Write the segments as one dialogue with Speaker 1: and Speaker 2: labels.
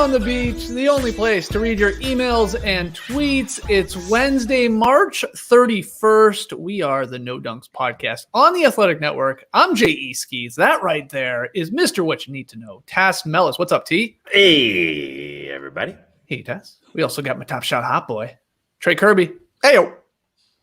Speaker 1: on the beach, the only place to read your emails and tweets. It's Wednesday, March 31st. We are the No Dunks podcast on the Athletic Network. I'm J.E. Skeets. That right there is Mr. What You Need to Know, Tass Mellis. What's up, T?
Speaker 2: Hey, everybody.
Speaker 1: Hey, Tass. We also got my top shot hot boy, Trey Kirby.
Speaker 2: Hey-o.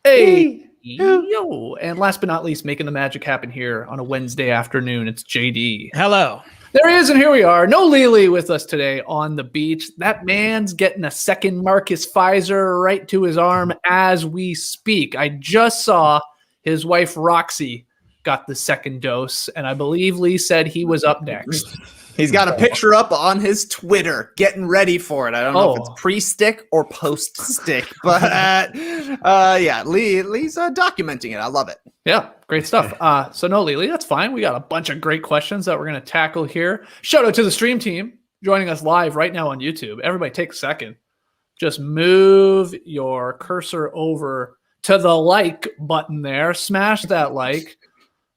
Speaker 1: Hey. Yo. And last but not least, making the magic happen here on a Wednesday afternoon, it's JD.
Speaker 3: Hello.
Speaker 1: There he is, and here we are. No Leigh with us today on the beach. That man's getting a second Marcus Pfizer right to his arm as we speak. I just saw his wife Roxy got the second dose, and I believe Leigh said he was up next.
Speaker 3: He's got a picture up on his Twitter getting ready for it. I don't know if it's pre-stick or post-stick, but yeah, Leigh's documenting it. I love it.
Speaker 1: Yeah, great stuff. So no, Leigh, that's fine. We got a bunch of great questions that we're going to tackle here. Shout out to the stream team joining us live right now on YouTube. Everybody take a second. Just move your cursor over to the like button there. Smash that like.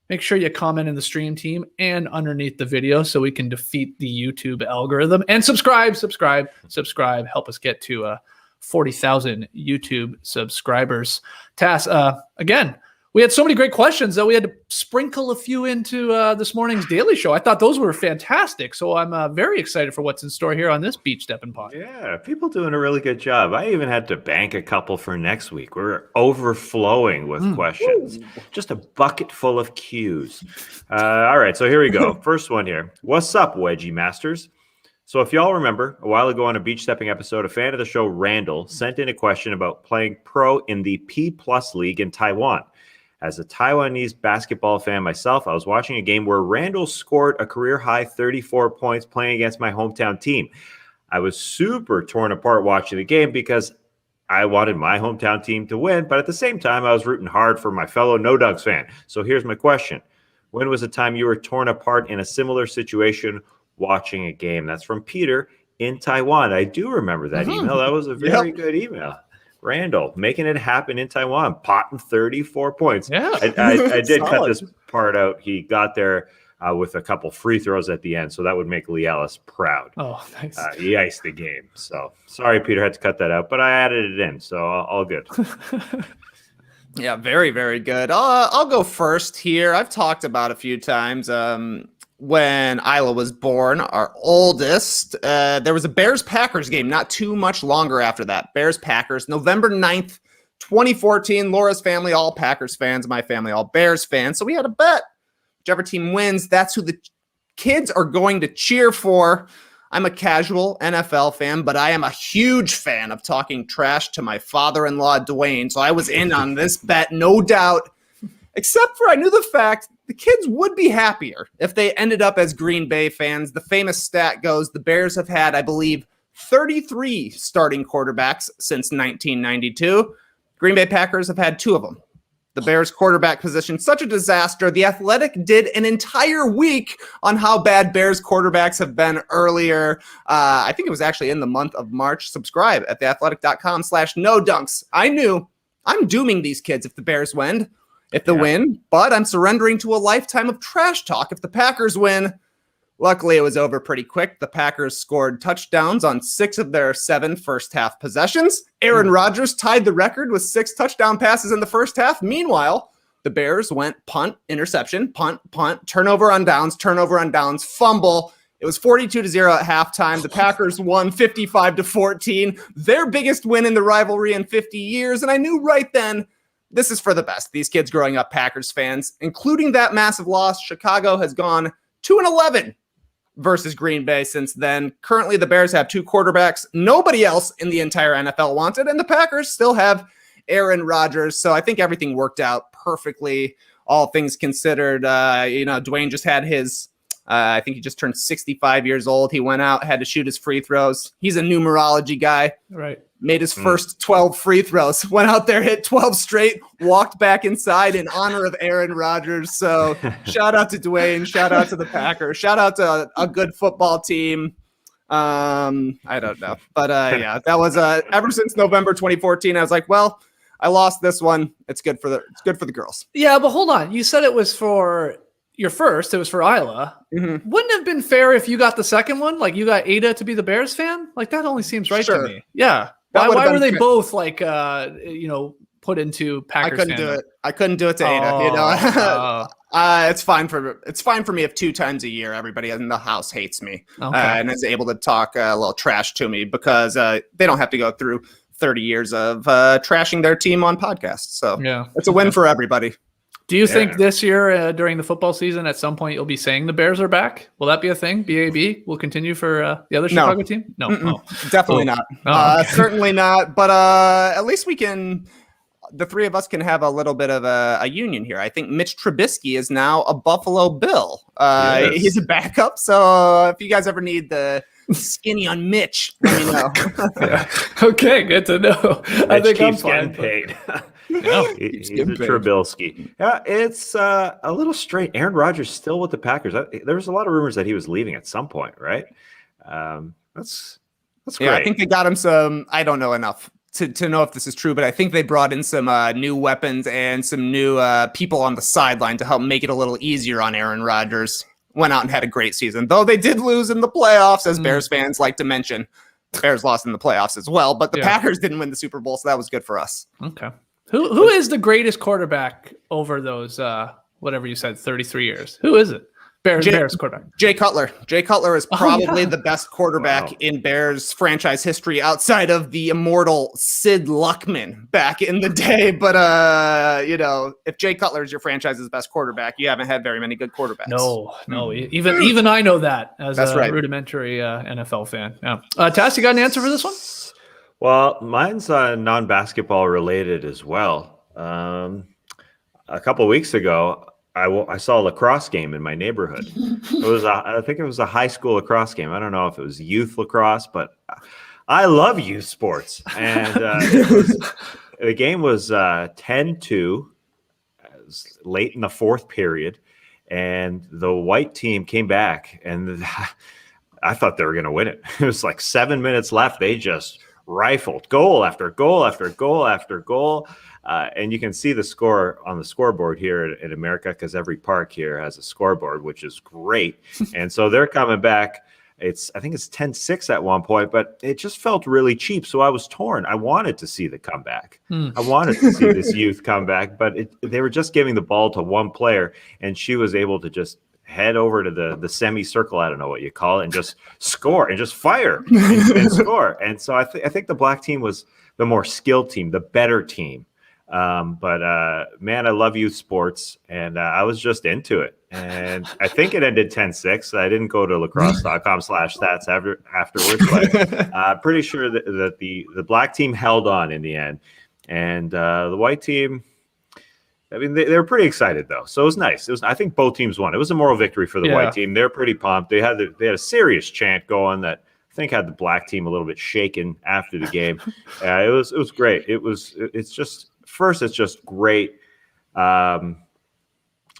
Speaker 1: Make sure you comment in the stream team and underneath the video so we can defeat the YouTube algorithm. And subscribe. Help us get to 40,000 YouTube subscribers. Tass, again, we had so many great questions that we had to sprinkle a few into this morning's Daily Show. I thought those were fantastic. So I'm very excited for what's in store here on this Beach Steppin' Pod.
Speaker 2: Yeah, people doing a really good job. I even had to bank a couple for next week. We're overflowing with questions. Just a bucket full of Qs. All right, so here we go. First one here. What's up, Wedgie Masters? So if y'all remember, a while ago on a Beach Stepping episode, a fan of the show, Randall, sent in a question about playing pro in the P+ League in Taiwan. As a Taiwanese basketball fan myself, I was watching a game where Randall scored a career-high 34 points playing against my hometown team. I was super torn apart watching the game because I wanted my hometown team to win, but at the same time, I was rooting hard for my fellow No Dunks fan. So here's my question. When was the time you were torn apart in a similar situation watching a game? That's from Peter in Taiwan. I do remember that email. That was a very good email. Randall making it happen in Taiwan, potting 34 points.
Speaker 1: Yeah,
Speaker 2: I did cut this part out. He got there with a couple free throws at the end, so that would make Leigh Ellis proud.
Speaker 1: Oh, nice.
Speaker 2: He iced the game. So sorry, Peter, had to cut that out, but I added it in, so all good.
Speaker 3: Yeah, very, very good. I'll go first here. I've talked about a few times. When Isla was born, our oldest, there was a Bears-Packers game not too much longer after that. Bears-Packers, November 9th, 2014. Laura's family, all Packers fans. My family, all Bears fans. So we had a bet. Whichever team wins, that's who the kids are going to cheer for. I'm a casual NFL fan, but I am a huge fan of talking trash to my father-in-law, Dwayne. So I was in on this bet, no doubt. Except for I knew the fact the kids would be happier if they ended up as Green Bay fans. The famous stat goes the Bears have had, I believe, 33 starting quarterbacks since 1992. Green Bay Packers have had 2 of them. The Bears quarterback position, such a disaster. The Athletic did an entire week on how bad Bears quarterbacks have been earlier. I think it was actually in the month of March. Subscribe at theathletic.com/no-dunks. I knew I'm dooming these kids if the Bears win. If the win, but I'm surrendering to a lifetime of trash talk if the Packers win. Luckily, it was over pretty quick. The Packers scored touchdowns on 6 of their 7 first-half possessions. Aaron Rodgers tied the record with 6 touchdown passes in the first half. Meanwhile, the Bears went punt, interception, punt, turnover on downs, fumble. It was 42-0 at halftime. The Packers won 55-14, their biggest win in the rivalry in 50 years. And I knew right then, this is for the best. These kids growing up Packers fans, including that massive loss. Chicago has gone 2-11 versus Green Bay since then. Currently, the Bears have 2 quarterbacks nobody else in the entire NFL wanted, and the Packers still have Aaron Rodgers. So I think everything worked out perfectly, all things considered. Dwayne just had his, I think he just turned 65 years old. He went out, had to shoot his free throws. He's a numerology guy.
Speaker 1: Right.
Speaker 3: Made his first 12 free throws, went out there, hit 12 straight, walked back inside in honor of Aaron Rodgers. So shout out to Dwayne, shout out to the Packers, shout out to a good football team. I don't know. But yeah, that was ever since November 2014, I was like, well, I lost this one. It's good for the girls.
Speaker 1: Yeah, but hold on. You said it was for your first. It was for Isla.
Speaker 3: Mm-hmm.
Speaker 1: Wouldn't it have been fair if you got the second one? Like you got Ada to be the Bears fan? Like that only seems right to me. Yeah. Why were they both like, put into Packers?
Speaker 3: I couldn't do it to Ada. It's fine for me if 2 times a year everybody in the house hates me and is able to talk a little trash to me because they don't have to go through 30 years of trashing their team on podcasts. So it's a win for everybody.
Speaker 1: Do you think this year during the football season at some point you'll be saying the Bears are back? Will that be a thing? BAB will continue for the other Chicago team? No,
Speaker 3: definitely not. Certainly not. But at least the three of us can have a little bit of a union here. I think Mitch Trubisky is now a Buffalo Bill. He's a backup. So if you guys ever need the skinny on Mitch, let me know.
Speaker 1: Okay, good to know. I think
Speaker 2: keeps getting paid. He's a Trubisky. Yeah, it's a little straight. Aaron Rodgers still with the Packers. There was a lot of rumors that he was leaving at some point, right? That's great.
Speaker 3: Yeah, I think they got him some. I don't know enough to know if this is true, but I think they brought in some new weapons and some new people on the sideline to help make it a little easier on Aaron Rodgers. Went out and had a great season, though they did lose in the playoffs, as Bears fans like to mention. The Bears lost in the playoffs as well, but the Packers didn't win the Super Bowl, so that was good for us.
Speaker 1: Okay. Who is the greatest quarterback over those, whatever you said, 33 years? Who is it? Bears quarterback.
Speaker 3: Jay Cutler. Jay Cutler is probably the best quarterback in Bears franchise history outside of the immortal Sid Luckman back in the day. But, if Jay Cutler is your franchise's best quarterback, you haven't had very many good quarterbacks.
Speaker 1: No. Even I know that as rudimentary NFL fan. Yeah. Tass, you got an answer for this one?
Speaker 2: Well, mine's non-basketball related as well. A couple of weeks ago, I saw a lacrosse game in my neighborhood. I think it was a high school lacrosse game. I don't know if it was youth lacrosse, but I love youth sports. And the game was 10-2. It was late in the fourth period, and the white team came back, and I thought they were going to win it. It was like 7 minutes left. They just rifled goal after goal after goal after goal. And you can see the score on the scoreboard here in America because every park here has a scoreboard, which is great. And so they're coming back. I think it's 10-6 at one point, but it just felt really cheap. So I was torn. I wanted to see the comeback. I wanted to see this youth come back, but they were just giving the ball to one player, and she was able to just head over to the semicircle, I don't know what you call it, and just score and just fire and score. And so I think the black team was the more skilled team, the better team. But man, I love youth sports, and I was just into it. And I think it ended 10-6. I didn't go to lacrosse.com/stats afterwards, but pretty sure that the black team held on in the end. And the white team, I mean, they were pretty excited, though. So it was nice. I think both teams won. It was a moral victory for the white team. They're pretty pumped. They had a serious chant going that I think had the black team a little bit shaken after the game. It was great. It's just great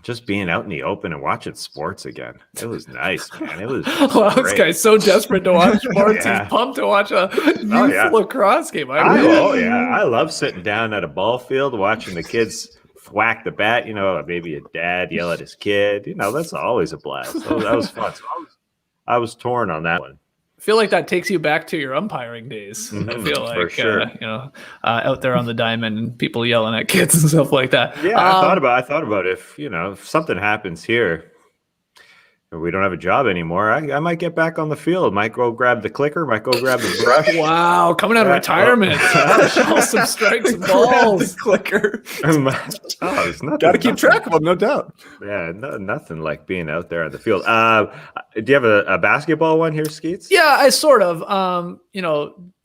Speaker 2: just being out in the open and watching sports again. It was nice, man. It was
Speaker 1: this guy's so desperate to watch sports. He's pumped to watch a youth lacrosse game.
Speaker 2: I love sitting down at a ball field watching the kids whack the bat, maybe a dad yell at his kid. That's always a blast. So that was fun. So I was torn on that one.
Speaker 1: I feel like that takes you back to your umpiring days. I feel like,
Speaker 2: for sure.
Speaker 1: Out there on the diamond and people yelling at kids and stuff like that.
Speaker 2: Yeah, I thought about if something happens here, we don't have a job anymore, I might get back on the field. Might go grab the clicker, might go grab the brush.
Speaker 1: Wow, coming out of retirement. Some strikes and balls.
Speaker 3: Clicker.
Speaker 2: Got
Speaker 3: to keep track of them, no doubt.
Speaker 2: Yeah, nothing like being out there on the field. Do you have a basketball one here, Skeets?
Speaker 1: Yeah, I sort of.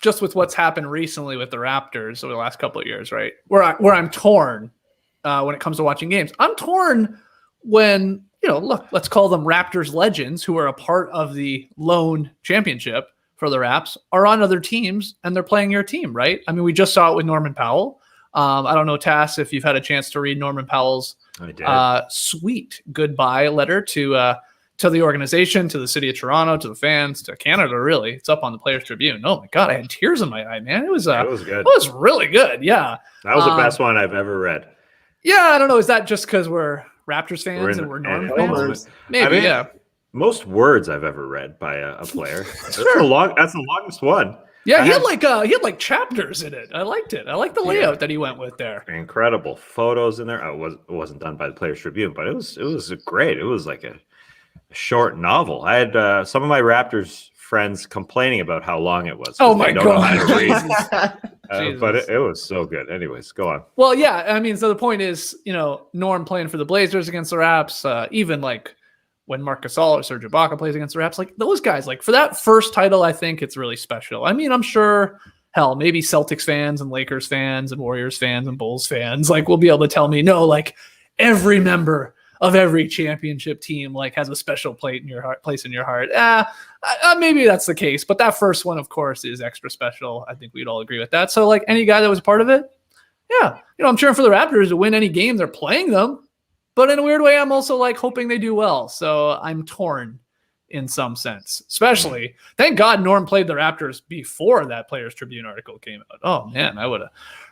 Speaker 1: Just with what's happened recently with the Raptors over the last couple of years, right? Where I'm torn when it comes to watching games. I'm torn when look, let's call them Raptors legends who are a part of the lone championship for the Raps are on other teams and they're playing your team, right? I mean, we just saw it with Norman Powell. I don't know, Tass, if you've had a chance to read Norman Powell's sweet goodbye letter to the organization, to the city of Toronto, to the fans, to Canada, really. It's up on the Players Tribune. Oh, my God, I had tears in my eye, man. It was good. It was really good, yeah.
Speaker 2: That was the best one I've ever read.
Speaker 1: Yeah, I don't know. Is that just because we're Raptors fans and we're Norm
Speaker 2: and
Speaker 1: fans?
Speaker 3: homers.
Speaker 1: Maybe,
Speaker 2: I mean,
Speaker 1: yeah.
Speaker 2: Most words I've ever read by a player. That's the longest one.
Speaker 1: Yeah, he had like chapters in it. I liked it. I like the layout that he went with there.
Speaker 2: Incredible photos in there. It wasn't done by the Players Tribune, but it was great. It was like a short novel. I had some of my Raptors friends complaining about how long it was.
Speaker 1: Oh my
Speaker 2: don't know
Speaker 1: God.
Speaker 2: how to read. But it was so good. Anyways, go on.
Speaker 1: Well, yeah, I mean, so the point is, Norm playing for the Blazers against the Raps, even like when Marc Gasol or Serge Ibaka plays against the Raps, like those guys, like for that first title, I think it's really special. I mean, I'm sure, hell, maybe Celtics fans and Lakers fans and Warriors fans and Bulls fans, like will be able to tell me, no, like every member of every championship team like has a special place in your heart. Maybe that's the case, but that first one, of course, is extra special. I think we'd all agree with that. So like any guy that was part of it, yeah, I'm cheering for the Raptors to win any game they're playing them. But in a weird way, I'm also like hoping they do well. So I'm torn in some sense, especially thank God Norm played the Raptors before that Players Tribune article came out. Oh man, I would have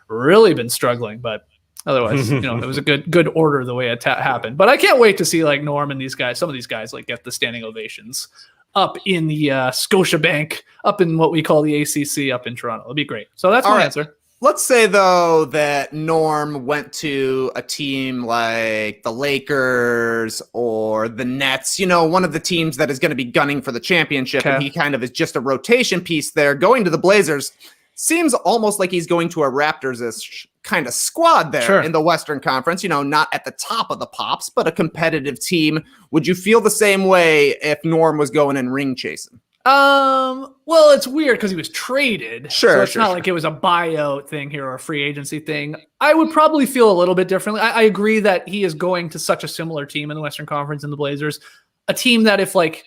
Speaker 1: really been struggling, but otherwise, it was a good order the way it happened. But I can't wait to see like Norm and these guys, some of these guys like get the standing ovations up in the Scotiabank, up in what we call the ACC up in Toronto. It'll be great. So that's my answer.
Speaker 3: Let's say, though, that Norm went to a team like the Lakers or the Nets, one of the teams that is going to be gunning for the championship, and he kind of is just a rotation piece there. Going to the Blazers seems almost like he's going to a Raptors-ish kind of squad there in the Western Conference, not at the top of the pops, but a competitive team. Would you feel the same way if Norm was going and ring chasing?
Speaker 1: Well, it's weird because he was traded.
Speaker 3: So
Speaker 1: it's not like it was a buyout thing here or a free agency thing. I would probably feel a little bit differently. I agree that he is going to such a similar team in the Western Conference and the Blazers, a team that if like,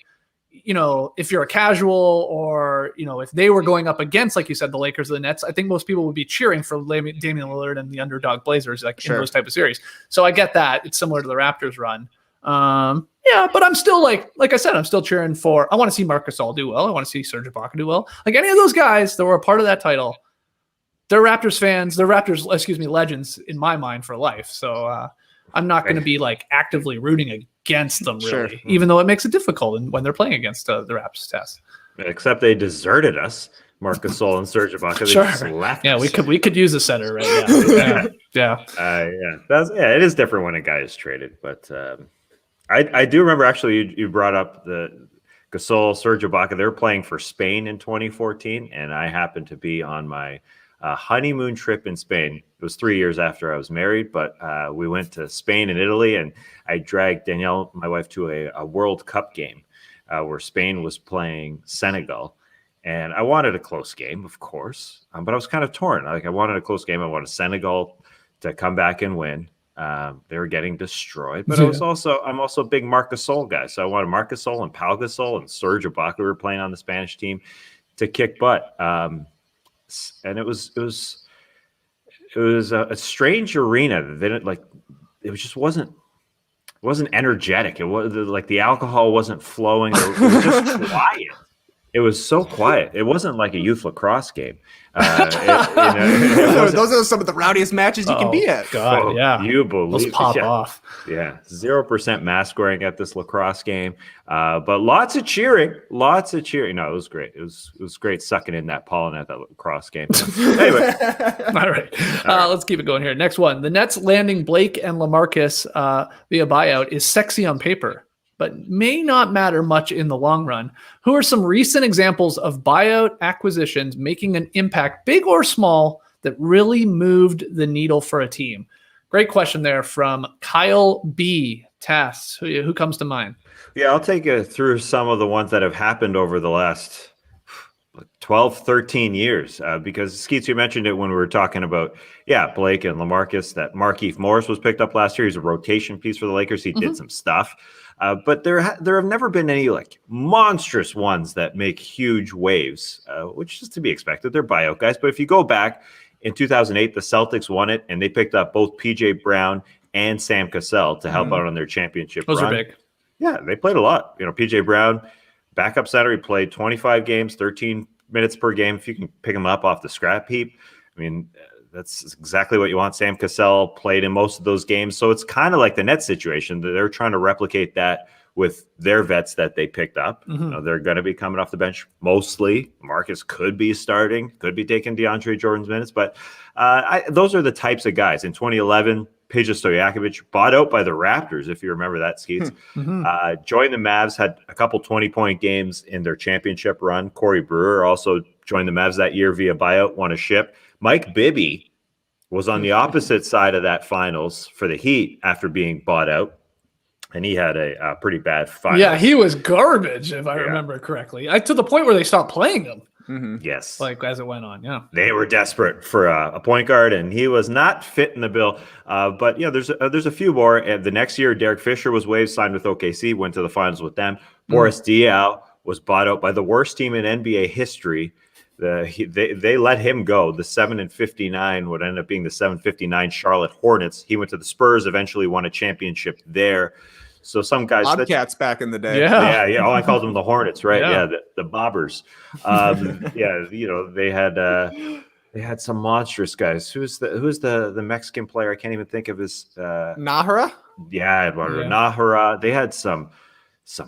Speaker 1: if you're a casual or, if they were going up against, like you said, the Lakers or the Nets, I think most people would be cheering for Damian Lillard and the underdog Blazers, like in those type of series. So I get that. It's similar to the Raptors run. Yeah, but I'm still like I said, I'm still cheering for. I want to see Marc Gasol do well. I want to see Serge Ibaka do well. Like any of those guys that were a part of that title, they're Raptors fans. They're legends in my mind for life. So I'm not going to be like actively rooting against them, really, even though it makes it difficult when they're playing against the Raptors test.
Speaker 2: Except they deserted us, Marc Gasol and Serge Ibaka. They just left.
Speaker 1: Yeah,
Speaker 2: us.
Speaker 1: we could use a center right now. Yeah.
Speaker 2: It is different when a guy is traded, but. I do remember actually you brought up the Gasol, Serge Ibaka. They were playing for Spain in 2014, and I happened to be on my honeymoon trip in Spain. It was 3 years after I was married, but we went to Spain and Italy, and I dragged Danielle, my wife, to a World Cup game where Spain was playing Senegal. And I wanted a close game, of course, but I was kind of torn. Like I wanted a close game. I wanted Senegal to come back and win. They were getting destroyed, but I'm also a big Marc Gasol guy. So I wanted Marc Gasol and Powell Gasol and Serge Ibaka, who were playing on the Spanish team, to kick butt. And it was a strange arena. It just wasn't energetic. It was like the alcohol wasn't flowing. It was just quiet. It was so quiet. It wasn't like a youth lacrosse game.
Speaker 3: Those are some of the rowdiest matches you can be at.
Speaker 1: God, yeah.
Speaker 2: You believe?
Speaker 1: Let's pop off.
Speaker 2: Yeah, 0% mask wearing at this lacrosse game, but lots of cheering. No, it was great. It was great sucking in that pollen at that lacrosse game. Anyway,
Speaker 1: all right. Let's keep it going here. Next one: the Nets landing Blake and LaMarcus via buyout is sexy on paper, but may not matter much in the long run. Who are some recent examples of buyout acquisitions making an impact, big or small, that really moved the needle for a team? Great question there from Kyle B. Tass. Who comes to mind?
Speaker 2: Yeah, I'll take you through some of the ones that have happened over the last 12, 13 years. Because, Skeets, you mentioned it when we were talking about, Blake and LaMarcus, that Markieff Morris was picked up last year. He's a rotation piece for the Lakers. He did some stuff. But there have never been any like monstrous ones that make huge waves, which is to be expected. They're buyout guys. But if you go back in 2008, the Celtics won it, and they picked up both P.J. Brown and Sam Cassell to help out on their championship
Speaker 1: Those
Speaker 2: run.
Speaker 1: are big.
Speaker 2: Yeah, they played a lot. P.J. Brown, backup center, he played 25 games, 13 minutes per game. If you can pick him up off the scrap heap, I mean, That's exactly what you want. Sam Cassell played in most of those games. So it's kind of like the Nets situation. They're trying to replicate that with their vets that they picked up. They're going to be coming off the bench mostly. Marcus could be starting, could be taking DeAndre Jordan's minutes. But those are the types of guys. In 2011, Peja Stojakovic, bought out by the Raptors, if you remember that, Skeets. Joined the Mavs, had a couple 20-point games in their championship run. Corey Brewer also joined the Mavs that year via buyout, won a ship. Mike Bibby was on the opposite side of that finals for the Heat after being bought out. And he had a pretty bad finals.
Speaker 1: Yeah, he was garbage, if I remember correctly. To the point where they stopped playing him.
Speaker 2: Yes.
Speaker 1: Like as it went on, yeah.
Speaker 2: They were desperate for a point guard, and he was not fitting the bill. But, there's a few more. And the next year, Derek Fisher was waived, signed with OKC, went to the finals with them. Boris Diaw was bought out by the worst team in NBA history. They let him go. The 7-59 would end up being the 7-59 Charlotte Hornets. He went to the Spurs, eventually won a championship there. So some guys,
Speaker 3: Bobcats back in the day.
Speaker 2: Yeah. Oh, I called them the Hornets, right? Yeah, the Bobbers. They had some monstrous guys. Who's the Mexican player? I can't even think of his.
Speaker 3: Nahara.
Speaker 2: Yeah, Eduardo Nahara. They had some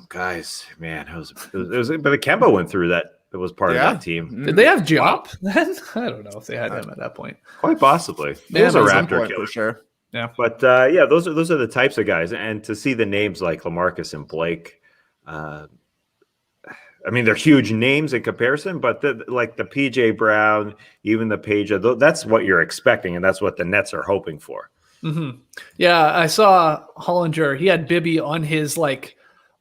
Speaker 2: guys. Man, it was. But Kemba went through that. It was part of that team.
Speaker 1: Did they have Jop then? I don't know if they had him at that point.
Speaker 2: Quite possibly. He was a Raptor killer
Speaker 3: for sure.
Speaker 1: Yeah,
Speaker 2: but those are the types of guys, and to see the names like LaMarcus and Blake, they're huge names in comparison, but the PJ Brown, even the Peja, that's what you're expecting, and that's what the Nets are hoping for.
Speaker 1: Yeah, I saw Hollinger. He had Bibby on his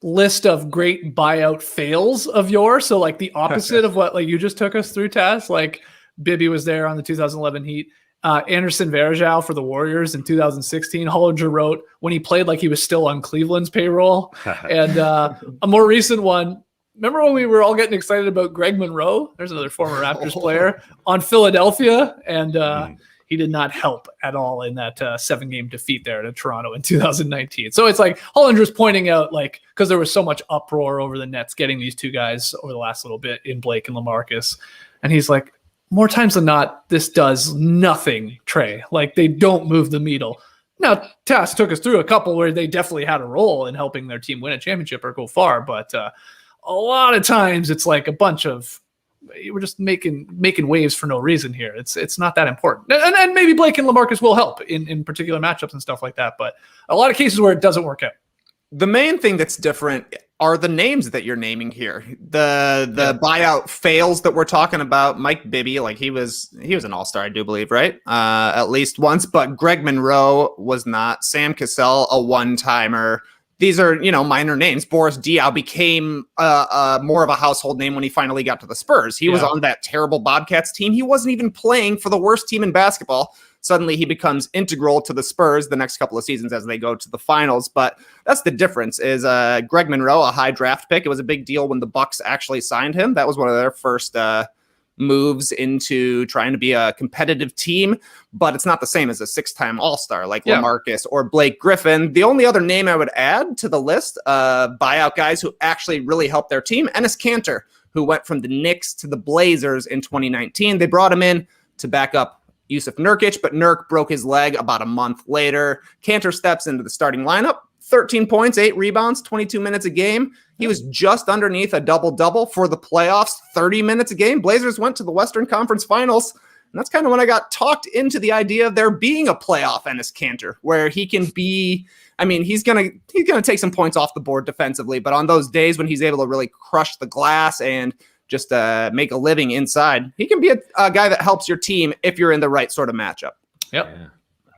Speaker 1: list of great buyout fails of yours. So the opposite of what you just took us through, Taz. Bibby was there on the 2011 Heat. Anderson Varejao for the Warriors in 2016. Hollinger wrote when he played he was still on Cleveland's payroll. And a more recent one, remember when we were all getting excited about Greg Monroe? There's another former Raptors player on Philadelphia. And he did not help at all in that 7-game defeat there to Toronto in 2019. So it's Hollinger's pointing out, because there was so much uproar over the Nets getting these two guys over the last little bit in Blake and LaMarcus. And he's like, more times than not, this does nothing, Trey. They don't move the needle. Now, Tass took us through a couple where they definitely had a role in helping their team win a championship or go far. But a lot of times it's a bunch of, we're just making waves for no reason here. It's not that important. And maybe Blake and LaMarcus will help in particular matchups and stuff like that. But a lot of cases where it doesn't work out.
Speaker 3: The main thing that's different are the names that you're naming here. The buyout fails that we're talking about. Mike Bibby, he was an all-star, I do believe, right? At least once. But Greg Monroe was not. Sam Cassell, a one-timer. These are, minor names. Boris Diaw became more of a household name when he finally got to the Spurs. He was on that terrible Bobcats team. He wasn't even playing for the worst team in basketball. Suddenly he becomes integral to the Spurs the next couple of seasons as they go to the finals. But that's the difference is Greg Monroe, a high draft pick. It was a big deal when the Bucks actually signed him. That was one of their first moves into trying to be a competitive team, but it's not the same as a 6-time All-Star like LaMarcus or Blake Griffin. The only other name I would add to the list, buyout guys who actually really helped their team, Enes Kanter, who went from the Knicks to the Blazers in 2019. They brought him in to back up Yusuf Nurkic, but Nurk broke his leg about a month later. Kanter steps into the starting lineup, 13 points, 8 rebounds, 22 minutes a game. He was just underneath a double-double for the playoffs, 30 minutes a game. Blazers went to the Western Conference Finals, and that's kind of when I got talked into the idea of there being a playoff Enes Kanter, where he can be, he's gonna take some points off the board defensively, but on those days when he's able to really crush the glass and just make a living inside, he can be a guy that helps your team if you're in the right sort of matchup.
Speaker 1: Yep.
Speaker 2: Yeah.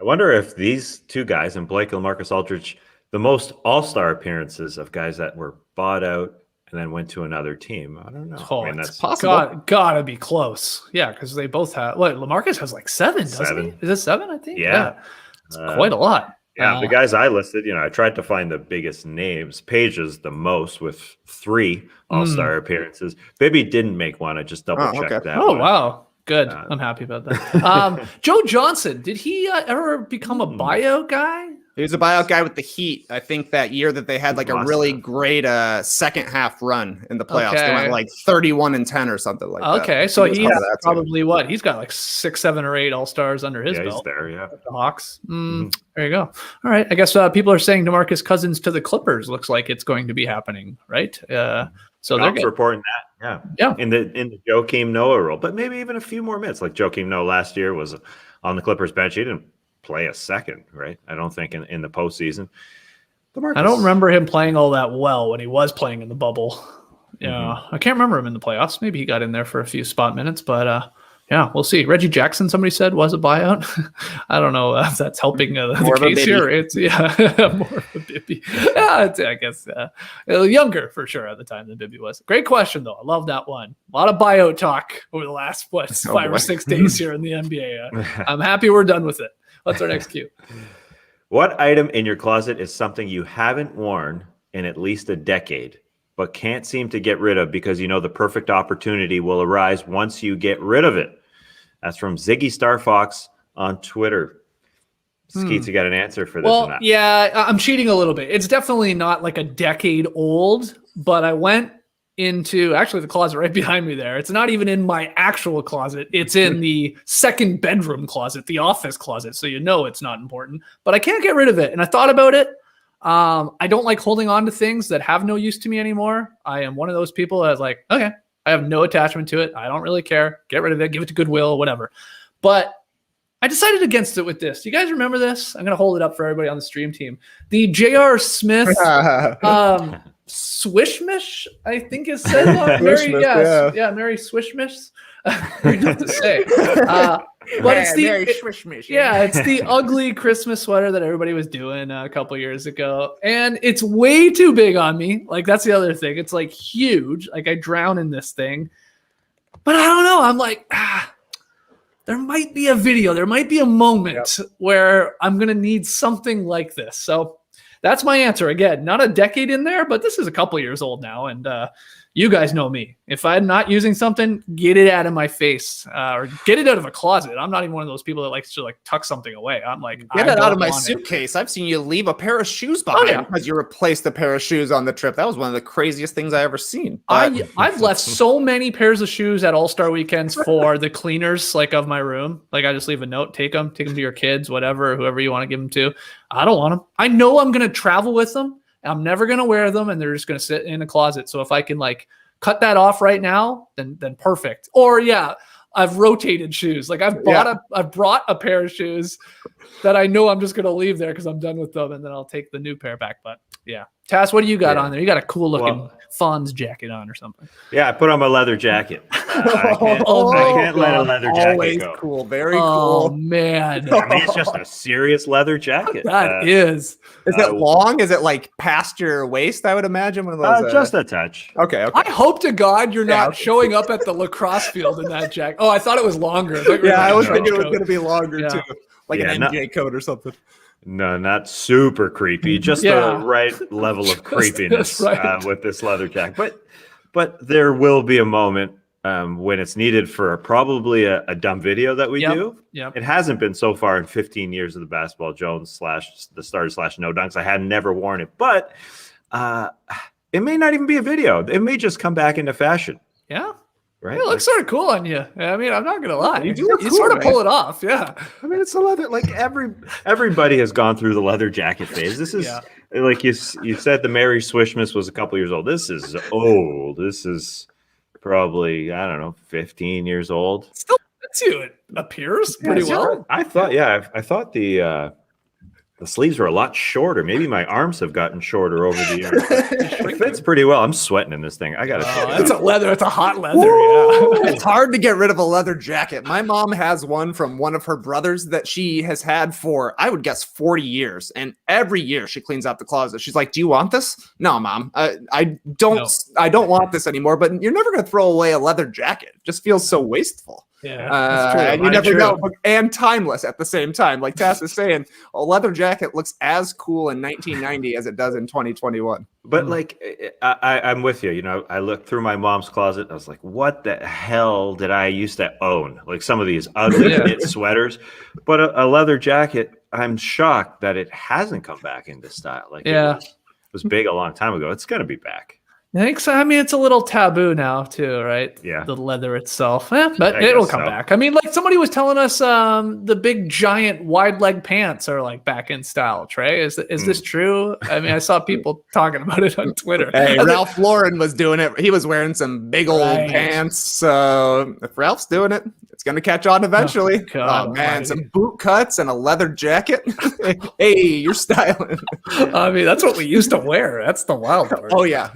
Speaker 2: I wonder if these two guys, and Blake and LaMarcus Aldridge, the most all-star appearances of guys that were bought out and then went to another team. I don't know.
Speaker 1: Oh,
Speaker 3: that's possible.
Speaker 1: Gotta be close. Yeah, because they both have. LaMarcus has 7, doesn't he? Is it 7? I think.
Speaker 2: Yeah.
Speaker 1: It's quite a lot.
Speaker 2: Yeah, the guys I listed, I tried to find the biggest names. Page's the most with 3 all-star appearances. Bibby didn't make one. I just double-checked that.
Speaker 1: Oh, wow. Good. I'm happy about that. Joe Johnson, did he ever become a buyout guy?
Speaker 3: He was a buyout guy with the Heat. I think that year that they had like a really great second half run in the playoffs. They went like 31-10 or something like that.
Speaker 1: Okay, so he's probably what? He's got like 6, 7, or 8 All-Stars under his belt.
Speaker 2: He's there, yeah.
Speaker 1: The Hawks. There you go. All right. I guess people are saying DeMarcus Cousins to the Clippers looks like it's going to be happening, right? So they're
Speaker 2: reporting that, yeah. In the Joakim Noah role, but maybe even a few more minutes. Like Joakim Noah last year was on the Clippers bench. He didn't play a second, right? I don't think in the postseason.
Speaker 1: I don't remember him playing all that well when he was playing in the bubble. Yeah, I can't remember him in the playoffs. Maybe he got in there for a few spot minutes, but yeah, we'll see. Reggie Jackson, somebody said, was a buyout. I don't know if that's helping the case here. It's more of a Bibby. I guess younger for sure at the time than Bibby was. Great question though. I love that one. A lot of buyout talk over the last 5 or 6 days here in the NBA. I'm happy we're done with it. What's our next cue?
Speaker 2: What item in your closet is something you haven't worn in at least a decade, but can't seem to get rid of because you know the perfect opportunity will arise once you get rid of it? That's from Ziggy Star Fox on Twitter. Skeets, you got an answer for this?
Speaker 1: Well, yeah, I'm cheating a little bit. It's definitely not like a decade old, but I went into actually the closet right behind me there. It's not even in my actual closet. It's in the second bedroom closet, the office closet. So you know it's not important, but I can't get rid of it. And I thought about it. I don't like holding on to things that have no use to me anymore. I am one of those people that's like, okay, I have no attachment to it. I don't really care. Get rid of it. Give it to Goodwill, whatever. But I decided against it with this. Do you guys remember this? I'm going to hold it up for everybody on the stream team. The J.R. Smith Swishmish, I think it says on Mary. Mary Swishmish. Weird enough to say. But it's the it's the ugly Christmas sweater that everybody was doing a couple years ago, and it's way too big on me. Like that's the other thing. It's like huge. Like I drown in this thing, but I don't know. I'm like, there might be a video. There might be a moment where I'm gonna need something like this. So that's my answer. Again, not a decade in there, but this is a couple years old now, and you guys know me. If I'm not using something, get it out of my face or get it out of a closet. I'm not even one of those people that likes to like tuck something away. I'm like,
Speaker 3: get it out of my suitcase. I've seen you leave a pair of shoes behind because you replaced a pair of shoes on the trip. That was one of the craziest things I ever seen.
Speaker 1: I've left so many pairs of shoes at All-Star weekends for the cleaners like of my room. Like I just leave a note, take them to your kids, whatever, whoever you want to give them to. I don't want them. I know I'm going to travel with them. I'm never going to wear them, and they're just going to sit in a closet. So if I can like cut that off right now, then perfect. Or I've rotated shoes. Like I've brought a pair of shoes that I know I'm just going to leave there because I'm done with them, and then I'll take the new pair back. But yeah, Tass, what do you got on there? You got a cool looking Fonz jacket on or something?
Speaker 2: Yeah, I put on my leather jacket. I can't let a leather jacket go.
Speaker 3: Cool, very
Speaker 1: cool.
Speaker 3: Oh
Speaker 1: man,
Speaker 2: I mean, it's just a serious leather jacket.
Speaker 1: That is.
Speaker 3: Is it long? Is it like past your waist? I would imagine. One of those,
Speaker 2: just a touch.
Speaker 3: Okay.
Speaker 1: I hope to God you're not showing up at the lacrosse field in that jacket. Oh, I thought it was longer.
Speaker 3: I was thinking it was going to be longer too, like an NBA coat or something.
Speaker 2: No, not super creepy. Just the right level of creepiness with this leather jacket. But there will be a moment when it's needed for probably a dumb video that we do. Yep. It hasn't been so far in 15 years of the Basketball Jones / the Stars / No Dunks. I had never worn it, but it may not even be a video. It may just come back into fashion.
Speaker 1: Yeah.
Speaker 2: Right.
Speaker 1: It looks sort of cool on you. I mean, I'm not going to lie. You sort of pull it off. Yeah.
Speaker 2: I mean, it's a leather. Like everybody has gone through the leather jacket phase. This is like you said, the Mary Swishmas was a couple years old. This is old. This is probably, I don't know, 15 years old.
Speaker 1: Still fits you. It appears pretty well.
Speaker 2: I thought the sleeves were a lot shorter. Maybe my arms have gotten shorter over the years. It fits pretty well. I'm sweating in this thing. I got to.
Speaker 1: It's a leather. It's a hot leather. Yeah.
Speaker 3: It's hard to get rid of a leather jacket. My mom has one from one of her brothers that she has had for, I would guess, 40 years. And every year she cleans out the closet. She's like, "Do you want this?" "No, Mom. I don't want this anymore." But you're never going to throw away a leather jacket. It just feels so wasteful.
Speaker 1: Yeah, that's true.
Speaker 3: And you never know, and timeless at the same time. Like Tass is saying, a leather jacket looks as cool in 1990 as it does in 2021.
Speaker 2: But like, I'm with you. You know, I looked through my mom's closet. And I was like, what the hell did I used to own? Like some of these ugly knit sweaters, but a leather jacket. I'm shocked that it hasn't come back into style. Like, it was big a long time ago. It's gonna be back.
Speaker 1: I think so. I mean, it's a little taboo now too, right?
Speaker 2: Yeah.
Speaker 1: The leather itself. But it'll come back. I mean, like somebody was telling us the big giant wide leg pants are like back in style, Trey. Is this true? I mean, I saw people talking about it on Twitter.
Speaker 3: Hey, Ralph Lauren was doing it. He was wearing some big old pants. So if Ralph's doing it, it's going to catch on eventually. Oh man, some boot cuts and a leather jacket. Hey, you're styling.
Speaker 1: I mean, that's what we used to wear. That's the wild part.
Speaker 3: Oh yeah.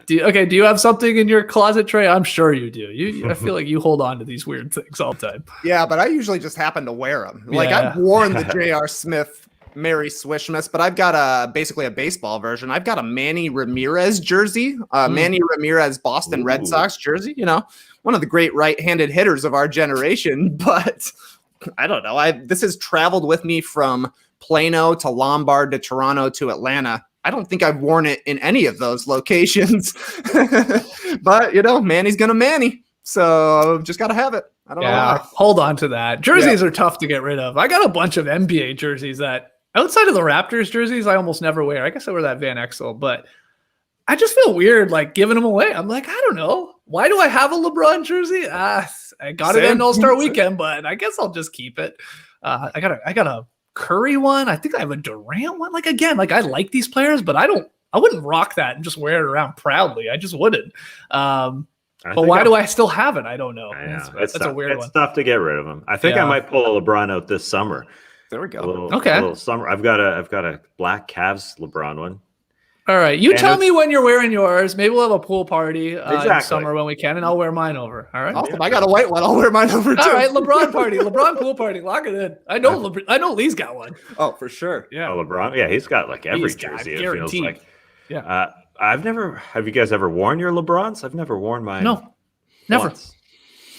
Speaker 1: Do you have something in your closet, Trey? I'm sure you do. I feel like you hold on to these weird things all the time.
Speaker 3: Yeah, but I usually just happen to wear them. Like I've worn the J.R. Smith Mary Swishmas, but I've got basically a baseball version. I've got a Manny Ramirez jersey, Manny Ramirez Boston Red Sox jersey. You know, one of the great right-handed hitters of our generation. But I don't know. This has traveled with me from Plano to Lombard to Toronto to Atlanta. I don't think I've worn it in any of those locations. But, you know, Manny's going to Manny. So just got to have it. I don't know why.
Speaker 1: Hold on to that. Jerseys are tough to get rid of. I got a bunch of NBA jerseys that, outside of the Raptors jerseys, I almost never wear. I guess I wear that Van Exel, but I just feel weird like giving them away. I'm like, I don't know. Why do I have a LeBron jersey? I got it in All-Star Weekend, but I guess I'll just keep it. I got a Curry one. I think I have a Durant one. Like, again, like I like these players, but I wouldn't rock that and just wear it around proudly. I just wouldn't. But why do I still have it? I don't know. That's a weird one.
Speaker 2: It's tough to get rid of them. I think I might pull a LeBron out this summer.
Speaker 3: There we go.
Speaker 2: A little summer. I've got a black Cavs LeBron one.
Speaker 1: All right. You tell me when you're wearing yours. Maybe we'll have a pool party in summer when we can, and I'll wear mine over. All right.
Speaker 3: Awesome. I got a white one. I'll wear mine over too.
Speaker 1: All right. LeBron party. LeBron pool party. Lock it in. I know Leigh's got one.
Speaker 3: Oh, for sure.
Speaker 2: Yeah. LeBron. Yeah, he's got like every jersey. It feels like. Yeah. Have you guys ever worn your LeBrons? I've never worn mine.
Speaker 1: No. Never.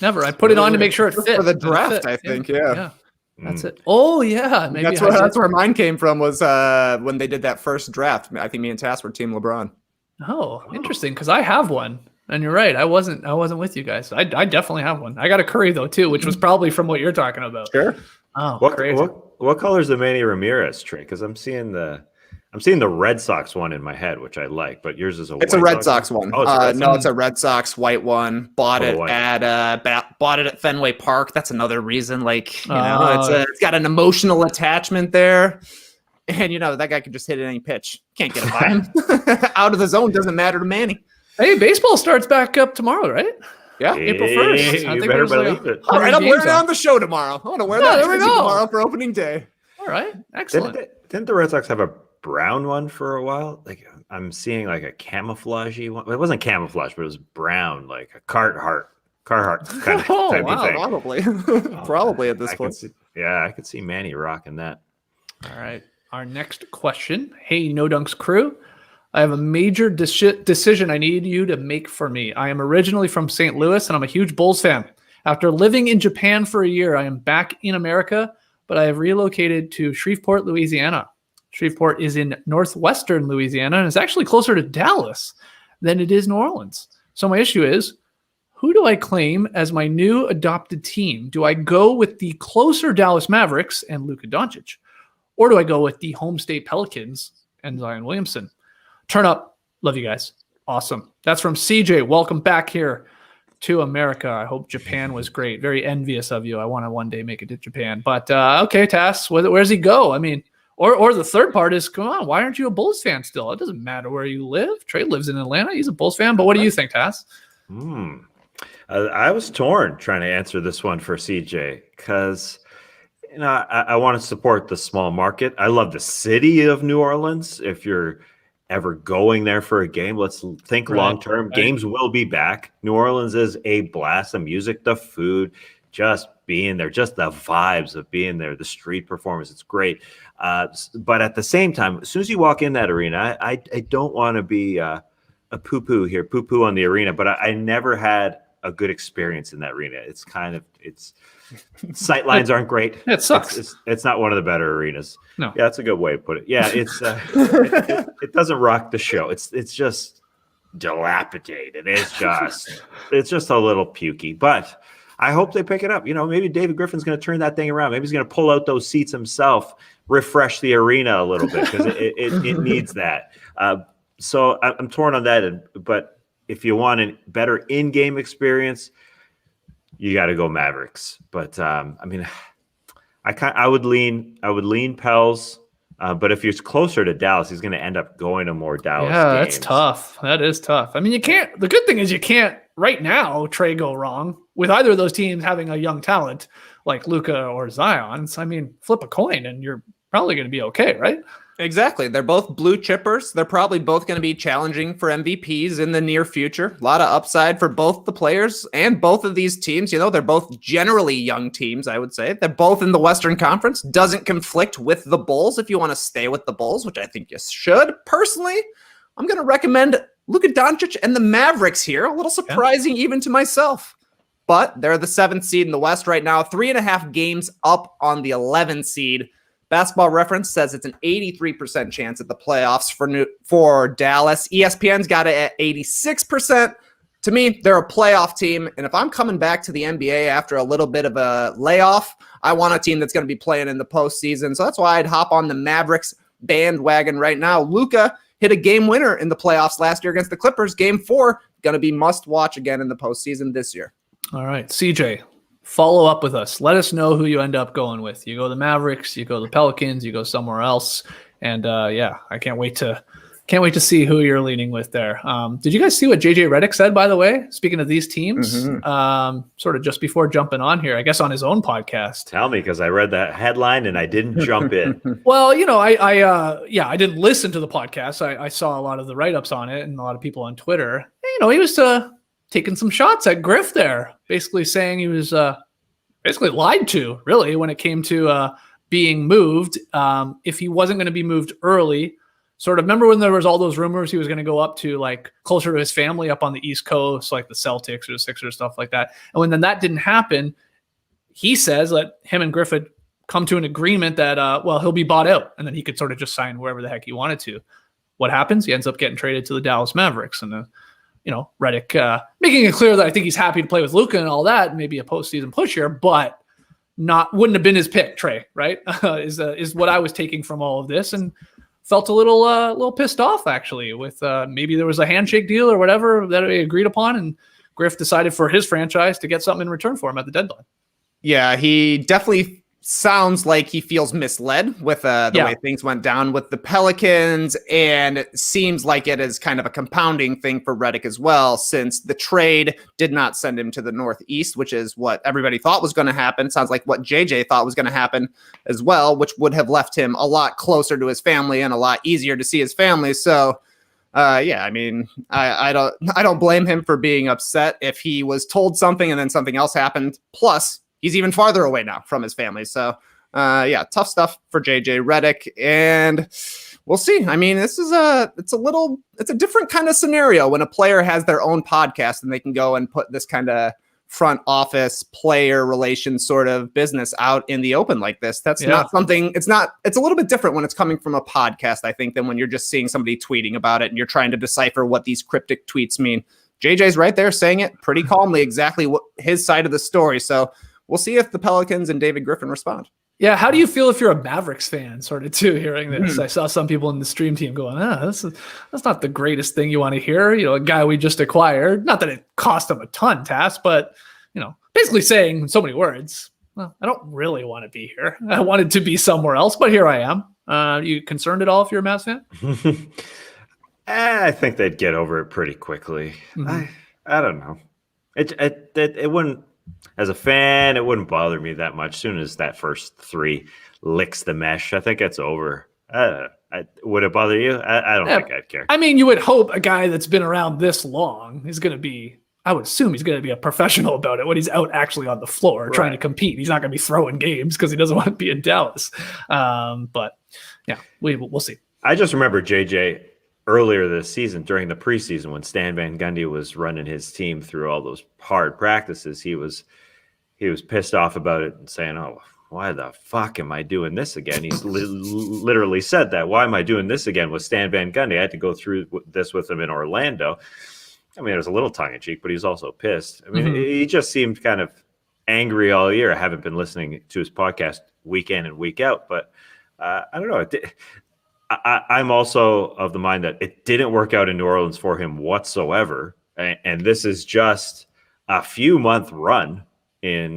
Speaker 1: Never. I put it on to make sure it fits
Speaker 3: for the draft. I think. Yeah.
Speaker 1: That's it. Oh yeah, maybe
Speaker 3: that's where mine came from. Was when they did that first draft. I think me and Tass were Team LeBron.
Speaker 1: Oh, interesting. Because I have one, and you're right. I wasn't with you guys. I definitely have one. I got a Curry though too, which was probably from what you're talking about.
Speaker 3: Sure.
Speaker 2: Oh, what color is the Manny Ramirez tray? Because I'm seeing the Red Sox one in my head, which I like, but yours is
Speaker 3: a Red Sox one. Oh, it's a Red Sox white one. Bought it at Fenway Park. That's another reason. Like, you know, it's got an emotional attachment there. And you know, that guy can just hit at any pitch. Can't get it by him. Out of the zone doesn't matter to Manny.
Speaker 1: Hey, baseball starts back up tomorrow, right?
Speaker 3: Yeah,
Speaker 1: April 1st.
Speaker 2: You better believe it.
Speaker 3: All right, I'm wearing it on the show tomorrow. I want to wear that tomorrow for opening day.
Speaker 1: All right, excellent.
Speaker 2: Didn't the Red Sox have a brown one for a while? Like I'm seeing like a camouflagey one. It wasn't camouflage, but it was brown, like a Carhartt kind of type of thing.
Speaker 3: Probably at this point.
Speaker 2: I could see Manny rocking that.
Speaker 1: All right. Our next question. Hey, No Dunks crew. I have a major decision I need you to make for me. I am originally from St. Louis, and I'm a huge Bulls fan. After living in Japan for a year, I am back in America, but I have relocated to Shreveport, Louisiana. Shreveport is in northwestern Louisiana, and it's actually closer to Dallas than it is New Orleans. So my issue is, who do I claim as my new adopted team? Do I go with the closer Dallas Mavericks and Luka Doncic? Or do I go with the home state Pelicans and Zion Williamson? Turn up. Love you guys. Awesome. That's from CJ. Welcome back here to America. I hope Japan was great. Very envious of you. I want to one day make it to Japan. But okay, Tass, where's he go? I mean, or the third part is, come on, why aren't you a Bulls fan still? It doesn't matter where you live. Trey lives in Atlanta. He's a Bulls fan. But what do you think, Tass?
Speaker 2: I was torn trying to answer this one for CJ because you know I want to support the small market. I love the city of New Orleans. If you're ever going there for a game, let's think long term. Games will be back. New Orleans is a blast. The music, the food, just being there, just the vibes of being there, the street performance. It's great. But at the same time, as soon as you walk in that arena, I don't want to be a poo-poo here, poo-poo on the arena, but I never had a good experience in that arena. It's sight lines aren't great.
Speaker 1: It sucks.
Speaker 2: It's not one of the better arenas.
Speaker 1: No.
Speaker 2: Yeah, that's a good way to put it. Yeah, it doesn't rock the show. It's just dilapidated. It's just a little pukey. But I hope they pick it up. Maybe David Griffin's going to turn that thing around. Maybe he's going to pull out those seats himself, refresh the arena a little bit because it needs that. So I'm torn on that. But if you want a better in-game experience, you got to go Mavericks. But I would lean Pels. But if he's closer to Dallas, he's going to end up going to more Dallas games.
Speaker 1: That's tough. That is tough. I mean, the good thing is you can't right now, Trey, go wrong with either of those teams having a young talent like Luka or Zion. So, I mean, flip a coin and you're probably going to be okay, right?
Speaker 3: Exactly. They're both blue chippers. They're probably both going to be challenging for MVPs in the near future. A lot of upside for both the players and both of these teams. They're both generally young teams, I would say. They're both in the Western Conference. Doesn't conflict with the Bulls if you want to stay with the Bulls, which I think you should. Personally, I'm going to recommend Luka Doncic and the Mavericks here. A little surprising even to myself. But they're the 7th seed in the West right now. 3.5 games up on the 11th seed. Basketball Reference says it's an 83% chance at the playoffs for Dallas. ESPN's got it at 86%. To me, they're a playoff team. And if I'm coming back to the NBA after a little bit of a layoff, I want a team that's going to be playing in the postseason. So that's why I'd hop on the Mavericks bandwagon right now. Luka hit a game winner in the playoffs last year against the Clippers. Game 4, going to be must watch again in the postseason this year.
Speaker 1: All right, CJ. Follow up with us. Let us know who you end up going with. You go the Mavericks, you go the Pelicans, you go somewhere else. And I can't wait to see who you're leaning with there. Did you guys see what JJ Redick said, by the way? Speaking of these teams, sort of just before jumping on here, I guess on his own podcast.
Speaker 2: Tell me, because I read that headline and I didn't jump in.
Speaker 1: Well, I didn't listen to the podcast. I saw a lot of the write-ups on it and a lot of people on Twitter. And, he was taking some shots at Griff there, basically saying he was basically lied to, really, when it came to being moved. If he wasn't going to be moved early, sort of remember when there was all those rumors he was going to go up to like closer to his family up on the East Coast, like the Celtics or the Sixers, stuff like that. And when then that didn't happen, he says that him and Griff had come to an agreement that, he'll be bought out and then he could sort of just sign wherever the heck he wanted to. What happens? He ends up getting traded to the Dallas Mavericks, and Redick making it clear that I think he's happy to play with Luka and all that, maybe a postseason push here, but wouldn't have been his pick, Trey, right? is what I was taking from all of this, and felt a little pissed off actually with maybe there was a handshake deal or whatever that we agreed upon, and Griff decided for his franchise to get something in return for him at the deadline.
Speaker 3: Yeah, he definitely sounds like he feels misled with the way things went down with the Pelicans, and it seems like it is kind of a compounding thing for Redick as well, since the trade did not send him to the Northeast, which is what everybody thought was going to happen. Sounds like what JJ thought was going to happen as well, which would have left him a lot closer to his family and a lot easier to see his family. So I don't blame him for being upset if he was told something and then something else happened. Plus, he's even farther away now from his family. So, tough stuff for JJ Redick. And we'll see. I mean, it's a different kind of scenario when a player has their own podcast and they can go and put this kind of front office player relations sort of business out in the open like this. That's not something, it's a little bit different when it's coming from a podcast, I think, than when you're just seeing somebody tweeting about it and you're trying to decipher what these cryptic tweets mean. JJ's right there saying it pretty calmly, exactly what his side of the story. So, we'll see if the Pelicans and David Griffin respond.
Speaker 1: Yeah, how do you feel if you're a Mavericks fan, sort of, too, hearing this? I saw some people in the stream team going, that's not the greatest thing you want to hear. A guy we just acquired. Not that it cost him a ton, Tass, but, basically saying in so many words, well, I don't really want to be here. I wanted to be somewhere else, but here I am. You concerned at all if you're a Mavs fan?
Speaker 2: I think they'd get over it pretty quickly. I don't know. It wouldn't. As a fan, it wouldn't bother me that much. As soon as that first 3 licks the mesh, I think it's over. Would it bother you? I don't think I'd care.
Speaker 1: I mean, you would hope a guy that's been around this long is going to be, I would assume he's going to be a professional about it when he's out actually on the floor trying to compete. He's not going to be throwing games because he doesn't want to be in Dallas. But yeah, we'll see.
Speaker 2: I just remember JJ earlier this season during the preseason when Stan Van Gundy was running his team through all those hard practices. He was pissed off about it and saying, "Oh, why the fuck am I doing this again?" He's literally said that. Why am I doing this again with Stan Van Gundy? I had to go through this with him in Orlando. I mean, it was a little tongue in cheek, but he was also pissed. I mean, he just seemed kind of angry all year. I haven't been listening to his podcast week in and week out, but I don't know. I'm also of the mind that it didn't work out in New Orleans for him whatsoever. And this is just a few month run in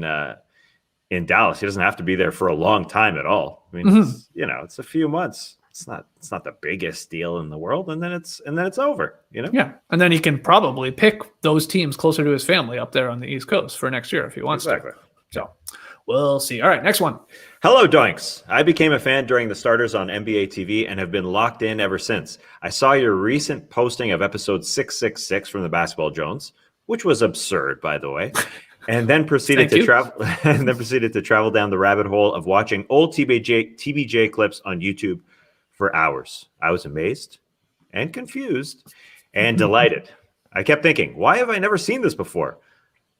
Speaker 2: Dallas. He doesn't have to be there for a long time at all. I mean, it's a few months. It's not the biggest deal in the world. And then it's over,
Speaker 1: Yeah. And then he can probably pick those teams closer to his family up there on the East Coast for next year if he wants to. So we'll see. All right. Next one.
Speaker 2: Hello, Doinks. I became a fan during the starters on NBA TV and have been locked in ever since. I saw your recent posting of episode 666 from the Basketball Jones, which was absurd, by the way, and then proceeded to travel down the rabbit hole of watching old TBJ clips on YouTube for hours. I was amazed and confused and delighted. I kept thinking, why have I never seen this before?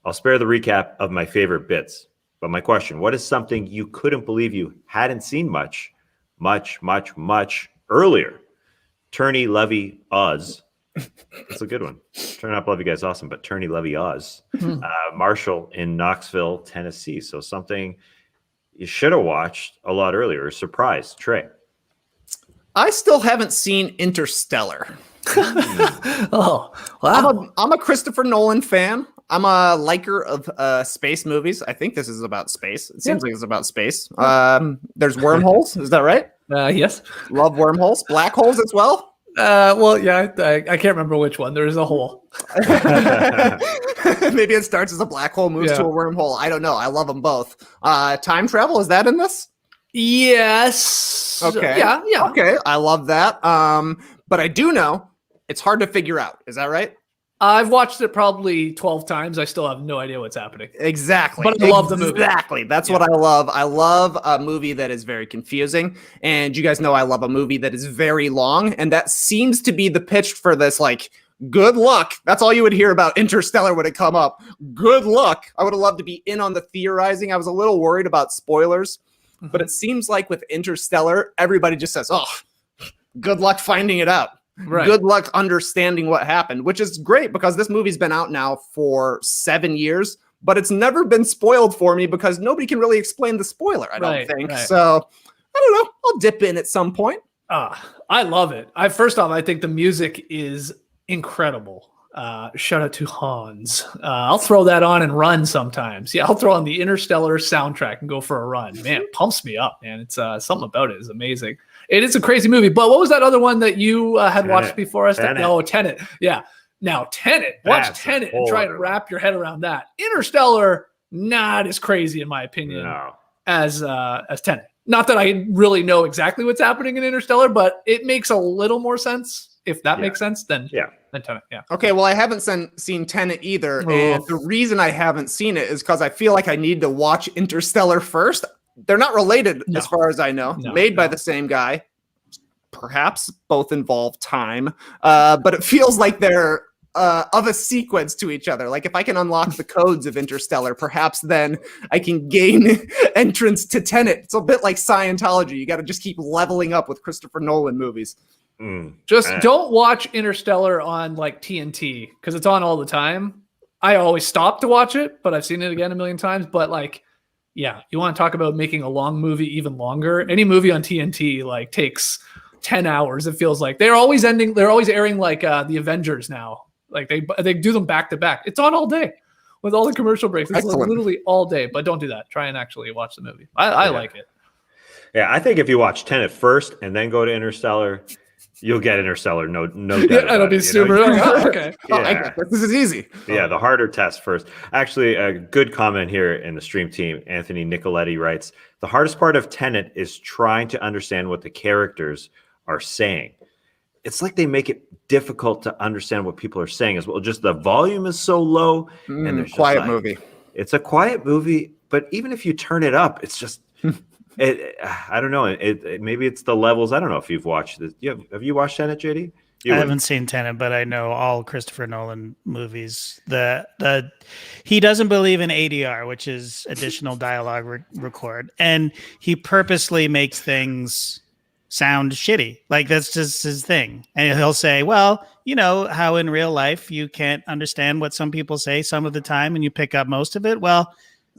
Speaker 2: I'll spare the recap of my favorite bits. But my question, what is something you couldn't believe you hadn't seen much earlier? Turney Levy Oz. That's a good one. Turn Up Love You Guys awesome, but Turney Levy Oz. Marshall in Knoxville, Tennessee. So something you should have watched a lot earlier. Surprise, Trey.
Speaker 3: I still haven't seen Interstellar.
Speaker 1: Oh, wow.
Speaker 3: I'm a Christopher Nolan fan. I'm a liker of space movies. I think this is about space. It seems like it's about space. There's wormholes. Is that right?
Speaker 1: Yes.
Speaker 3: Love wormholes. Black holes as well.
Speaker 1: Well, yeah, I can't remember which one. There is a hole.
Speaker 3: Maybe it starts as a black hole, moves to a wormhole. I don't know. I love them both. Time travel, is that in this?
Speaker 1: Yes.
Speaker 3: Okay.
Speaker 1: Yeah.
Speaker 3: Okay. I love that. But I do know it's hard to figure out. Is that right?
Speaker 1: I've watched it probably 12 times. I still have no idea what's happening.
Speaker 3: Exactly.
Speaker 1: But I love the movie.
Speaker 3: Exactly. That's what I love. I love a movie that is very confusing. And you guys know I love a movie that is very long. And that seems to be the pitch for this, like, good luck. That's all you would hear about Interstellar when it come up. Good luck. I would have loved to be in on the theorizing. I was a little worried about spoilers. But it seems like with Interstellar, everybody just says, oh, good luck finding it out. Right. Good luck understanding what happened, which is great because this movie's been out now for 7 years, but it's never been spoiled for me because nobody can really explain the spoiler, I don't think. Right. So, I don't know. I'll dip in at some point.
Speaker 1: I love it. First off, I think the music is incredible. Shout out to Hans. I'll throw that on and run sometimes. Yeah, I'll throw on the Interstellar soundtrack and go for a run. Man, it pumps me up, man. It's something about it is amazing. It is a crazy movie. But what was that other one that you had watched before us? Tenet. Yeah. Now, Tenet. Watch Tenet and try to wrap your head around that. Interstellar, not as crazy in my opinion as Tenet. Not that I really know exactly what's happening in Interstellar, but it makes a little more sense. If that makes sense, then Tenet. Yeah.
Speaker 3: Okay. Well, I haven't seen Tenet either, and the reason I haven't seen it is because I feel like I need to watch Interstellar first. They're not related, as far as I know. Made by the same guy. Perhaps both involve time, but it feels like they're of a sequence to each other. Like if I can unlock the codes of Interstellar, perhaps then I can gain entrance to Tenet. It's a bit like Scientology. You got to just keep leveling up with Christopher Nolan movies.
Speaker 1: Don't watch Interstellar on like TNT because it's on all the time. I always stop to watch it, but I've seen it again a million times. But like, yeah, you want to talk about making a long movie even longer? Any movie on TNT like takes 10 hours. It feels like they're always airing like the Avengers now. Like they do them back to back. It's on all day with all the commercial breaks. It's like literally all day. But don't do that. Try and actually watch the movie. I like it.
Speaker 2: Yeah, I think if you watch Tenet first and then go to Interstellar, you'll get Interstellar. No doubt.
Speaker 1: It'll be super. Okay.
Speaker 2: Yeah.
Speaker 3: This is easy.
Speaker 2: Yeah, the harder test first. Actually, a good comment here in the stream team. Anthony Nicoletti writes, the hardest part of Tenet is trying to understand what the characters are saying. It's like they make it difficult to understand what people are saying as well. Just the volume is so low, and there's
Speaker 3: quiet movie.
Speaker 2: It's a quiet movie, but even if you turn it up, it's just. I don't know. Maybe it's the levels. I don't know if you've watched this. Have you watched Tenet, JD? You
Speaker 4: I
Speaker 2: wouldn't.
Speaker 4: haven't seen Tenet, but I know all Christopher Nolan movies. He doesn't believe in ADR, which is additional dialogue record, and he purposely makes things sound shitty. Like that's just his thing. And he'll say, "Well, you know how in real life you can't understand what some people say some of the time, and you pick up most of it. Well,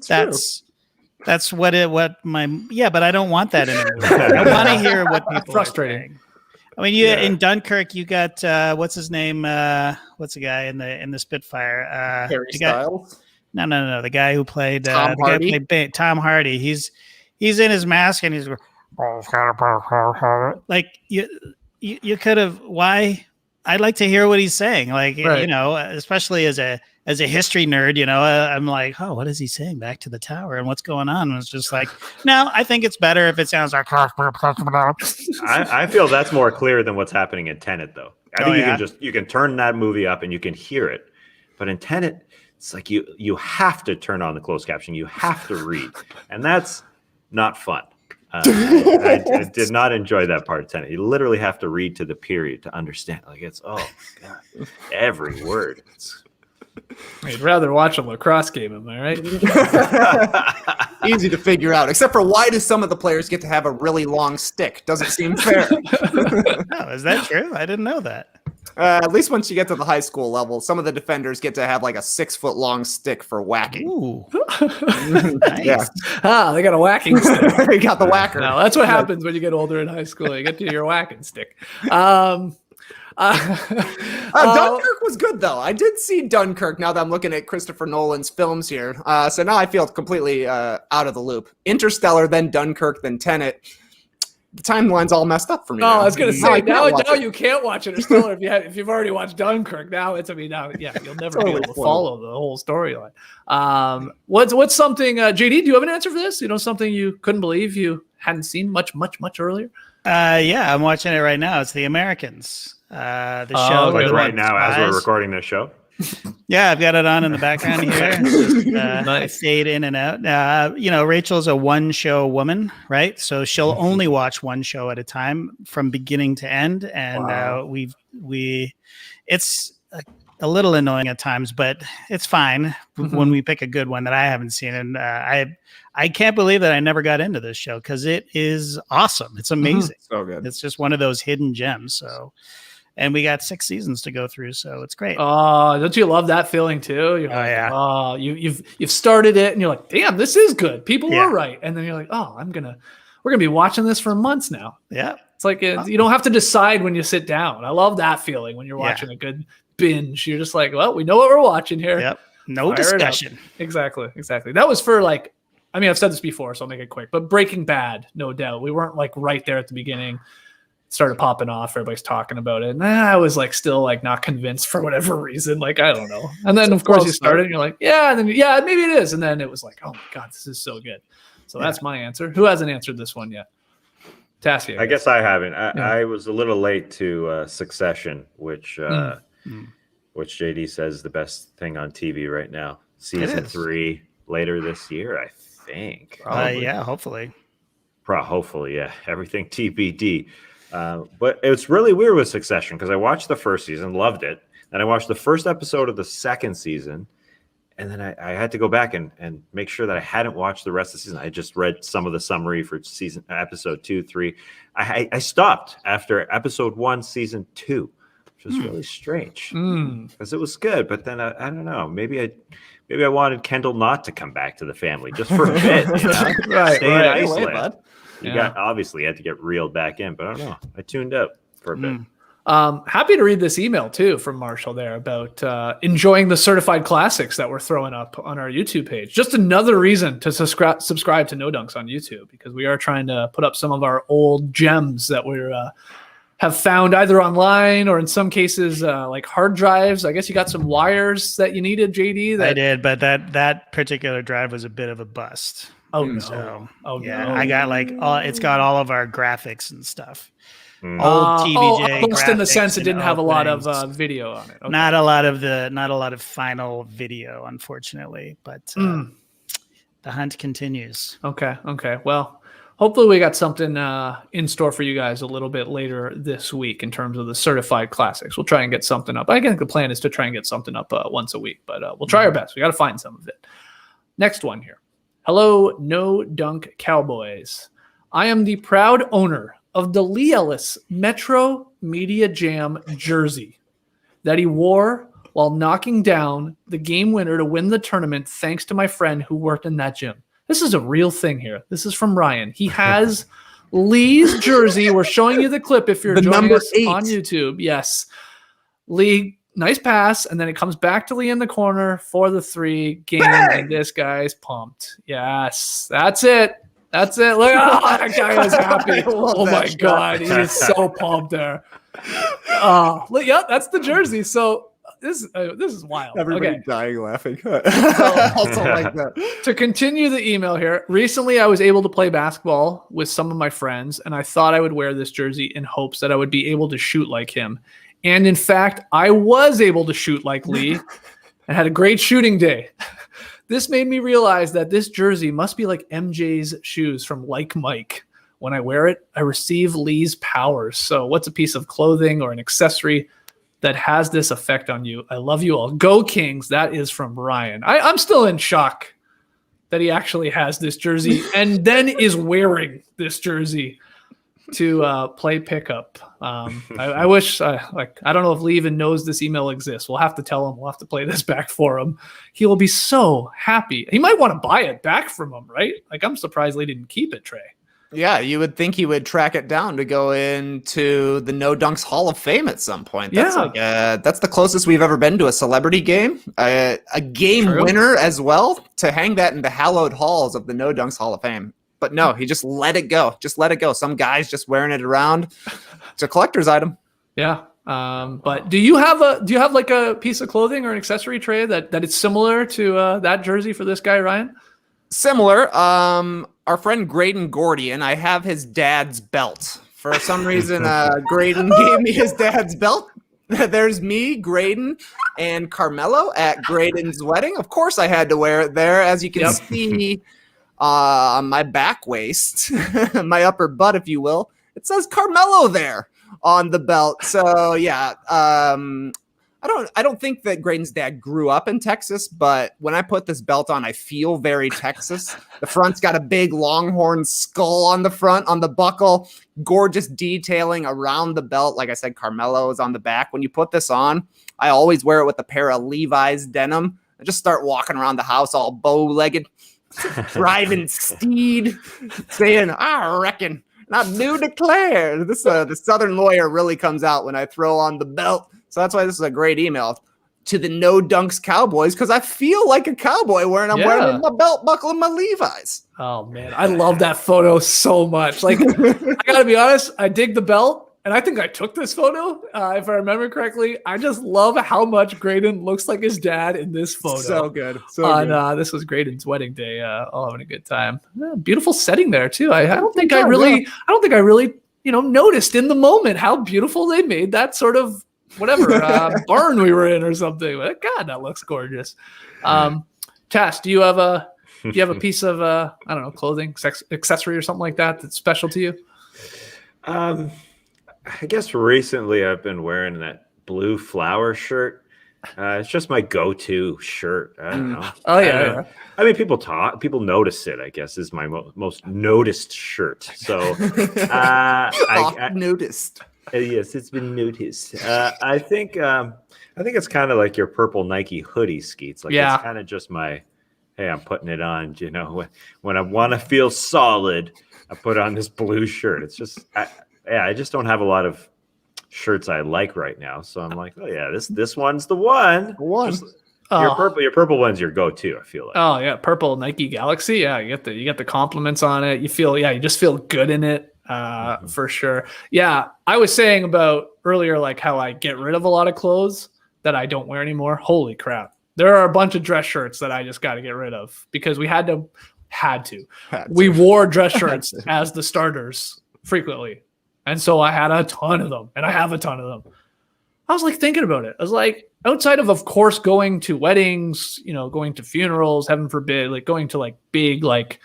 Speaker 4: that's what but I don't want that in a movie. I want to hear what people
Speaker 1: Frustrating.
Speaker 4: are saying. I mean, in Dunkirk, you got what's his name? What's the guy in the Spitfire?
Speaker 3: Harry
Speaker 4: the guy,
Speaker 3: Styles.
Speaker 4: No. The guy who played
Speaker 3: Tom Hardy.
Speaker 4: Tom Hardy. He's in his mask and he's like you could have. Why? I'd like to hear what he's saying. Like
Speaker 1: Right.
Speaker 4: especially as a history nerd, I'm like, oh, what is he saying? Back to the tower and what's going on? And it's just like, no, I think it's better if it sounds like.
Speaker 2: I feel that's more clear than what's happening in Tenet, though. I think you can turn that movie up and you can hear it, but in Tenet, it's like you have to turn on the closed caption. You have to read, and that's not fun. I did not enjoy that part of Tenet. You literally have to read to the period to understand. Like it's God, every word.
Speaker 1: I'd rather watch a lacrosse game, am I right?
Speaker 3: Easy to figure out, except for why do some of the players get to have a really long stick? Doesn't seem fair.
Speaker 4: Oh, is that true? I didn't know that.
Speaker 3: At least once you get to the high school level, some of the defenders get to have like a 6-foot long stick for whacking.
Speaker 4: Ooh,
Speaker 3: Nice. Yeah.
Speaker 1: They got a whacking stick.
Speaker 3: You got the whacker.
Speaker 1: No, that's what happens when you get older in high school. You get to your whacking stick.
Speaker 3: Dunkirk was good, though. I did see Dunkirk now that I'm looking at Christopher Nolan's films here. So now I feel completely out of the loop. Interstellar, then Dunkirk, then Tenet. The timeline's all messed up for me.
Speaker 1: I was going to say, now
Speaker 3: you
Speaker 1: you can't watch Interstellar if you've already watched Dunkirk. Now you'll never be able to follow the whole storyline. What's something, JD, do you have an answer for this? Something you couldn't believe you hadn't seen much earlier?
Speaker 4: Yeah, I'm watching it right now. It's The Americans. The show.
Speaker 2: Like right now, as we're recording this show.
Speaker 4: Yeah, I've got it on in the background here. Nice. I fade in and out. Rachel's a one-show woman, right? So she'll only watch one show at a time from beginning to end, and it's a little annoying at times, but it's fine when we pick a good one that I haven't seen. And I can't believe that I never got into this show because it is awesome. It's amazing.
Speaker 3: So good.
Speaker 4: It's just one of those hidden gems. So. And we got 6 seasons to go through, so it's great.
Speaker 1: Oh, don't you love that feeling too? You're like,
Speaker 4: yeah.
Speaker 1: Oh, you've started it, and you're like, damn, this is good. People were right, and then you're like, oh, we're gonna be watching this for months now.
Speaker 4: Yeah,
Speaker 1: it's like you don't have to decide when you sit down. I love that feeling when you're watching a good binge. You're just like, well, we know what we're watching here.
Speaker 4: Yep, no discussion.
Speaker 1: Exactly. That was for like, I mean, I've said this before, so I'll make it quick. But Breaking Bad, no doubt, we weren't like right there at the beginning. Started popping off, everybody's talking about it, and I was like still like not convinced for whatever reason, like I don't know. And then of course you started and you're like, and then maybe it is, and then it was like, oh my god, this is so good. So that's my answer. Who hasn't answered this one yet? Tassie,
Speaker 2: I guess I haven't. I was a little late to Succession, which JD says is the best thing on TV right now. Season 3 later this year, I think.
Speaker 4: Hopefully.
Speaker 2: Hopefully, yeah. Everything TBD. But it's really weird with Succession because I watched the first season, loved it. Then I watched the first episode of the second season, and then I had to go back and make sure that I hadn't watched the rest of the season. I just read some of the summary for episode 2, 3. I stopped after episode 1, season 2, which was really strange because it was good. But then I don't know, maybe I wanted Kendall not to come back to the family just for a bit, stay in Iceland. You obviously had to get reeled back in, but I don't know. I tuned out for a bit.
Speaker 1: Happy to read this email too from Marshall there about enjoying the certified classics that we're throwing up on our YouTube page. Just another reason to subscribe to No Dunks on YouTube, because we are trying to put up some of our old gems that we have found either online or in some cases like hard drives. I guess you got some wires that you needed, JD.
Speaker 4: I did, but that particular drive was a bit of a bust.
Speaker 1: Oh no!
Speaker 4: So,
Speaker 1: no!
Speaker 4: I got it's got all of our graphics and stuff. Old TVJ.
Speaker 1: Almost in the sense it didn't have a lot of video on it. Okay.
Speaker 4: Not a lot of final video, unfortunately. But the hunt continues.
Speaker 1: Okay. Well, hopefully we got something in store for you guys a little bit later this week in terms of the certified classics. We'll try and get something up. I think the plan is to try and get something up once a week, but we'll try our best. We got to find some of it. Next one here. Hello, No Dunk Cowboys. I am the proud owner of the Lee Ellis Metro Media Jam jersey that he wore while knocking down the game winner to win the tournament thanks to my friend who worked in that gym. This is a real thing here. This is from Ryan. He has Lee's jersey. We're showing you the clip if you're joining us 8 on YouTube. Yes. Leigh, nice pass, and then it comes back to Leigh in the corner for the 3 game, and this guy's pumped. Yes, that's it. That's it. Look, that guy is happy. Oh my God, he is so pumped there. Yep, that's the jersey. So this is wild.
Speaker 3: Everybody dying laughing. Also like that.
Speaker 1: To continue the email here, recently I was able to play basketball with some of my friends, and I thought I would wear this jersey in hopes that I would be able to shoot like him. And in fact, I was able to shoot like Leigh and had a great shooting day. This made me realize that this jersey must be like MJ's shoes from Like Mike. When I wear it, I receive Leigh's powers. So what's a piece of clothing or an accessory that has this effect on you? I love you all. Go Kings. That is from Ryan. I'm still in shock that he actually has this jersey and then is wearing this jersey to play pickup. I wish, I don't know if Leigh even knows this email exists. We'll have to tell him. We'll have to play this back for him. He will be so happy. He might want to buy it back from him, right? Like, I'm surprised Leigh didn't keep it, Trey.
Speaker 3: Yeah, you would think he would track it down to go into the No Dunks Hall of Fame at some point. That's that's the closest we've ever been to a celebrity game, a game winner as well, to hang that in the hallowed halls of the No Dunks Hall of Fame. But no, he just let it go. Just let it go. Some guy's just wearing it around. It's a collector's item. Yeah.
Speaker 1: But do you have like a piece of clothing or an accessory, Trey, that it's similar to that jersey for this guy, Ryan?
Speaker 3: Similar. Our friend Graydon Gordian, I have his dad's belt. For some reason, Graydon gave me his dad's belt. There's me, Graydon, and Carmelo at Graydon's wedding. Of course, I had to wear it there. As you can see on my back waist, my upper butt, if you will, it says Carmelo there on the belt. So yeah, I don't think that Graydon's dad grew up in Texas, but when I put this belt on, I feel very Texas. The front's got a big Longhorn skull on the front, on the buckle, gorgeous detailing around the belt. Like I said, Carmelo is on the back. When you put this on, I always wear it with a pair of Levi's denim. I just start walking around the house all bow-legged, driving steed, saying, I reckon, not do declare. This the Southern lawyer really comes out when I throw on the belt. So that's why this is a great email to the No Dunks Cowboys, because I feel like a cowboy wearing my belt buckle and my Levi's.
Speaker 1: Oh, man. I love that photo so much. Like, I got to be honest, I dig the belt, and I think I took this photo, if I remember correctly. I just love how much Graydon looks like his dad in this photo.
Speaker 3: So good. Good.
Speaker 1: This was Graydon's wedding day. All having a good time. Yeah, beautiful setting there, too. I don't think I really, noticed in the moment how beautiful they made that sort of barn we were in or something. But God, that looks gorgeous. Tass, do you have a piece of clothing, accessory or something like that that's special to you?
Speaker 2: I guess recently I've been wearing that blue flower shirt. It's just my go-to shirt. I don't know.
Speaker 1: Oh yeah.
Speaker 2: I mean, people notice it, I guess, is my most noticed shirt. So
Speaker 3: I noticed.
Speaker 2: Yes, it's been noticed. I think it's kind of like your purple Nike hoodie, Skeets. Like, it's kind of just my, hey, I'm putting it on. You know, when I want to feel solid, I put on this blue shirt. It's just, I just don't have a lot of shirts I like right now. So I'm like, oh yeah, this one's the one. Your purple one's your go-to, I feel like.
Speaker 1: Oh yeah, purple Nike Galaxy. Yeah, you get the compliments on it. You just feel good in it. For sure. Yeah. I was saying about earlier, like how I get rid of a lot of clothes that I don't wear anymore. Holy crap. There are a bunch of dress shirts that I just got to get rid of because we had to. We wore dress shirts as the starters frequently. And so I had a ton of them, and I have a ton of them. I was like thinking about it. I was like, outside of course, going to weddings, going to funerals, heaven forbid, like going to like big, like,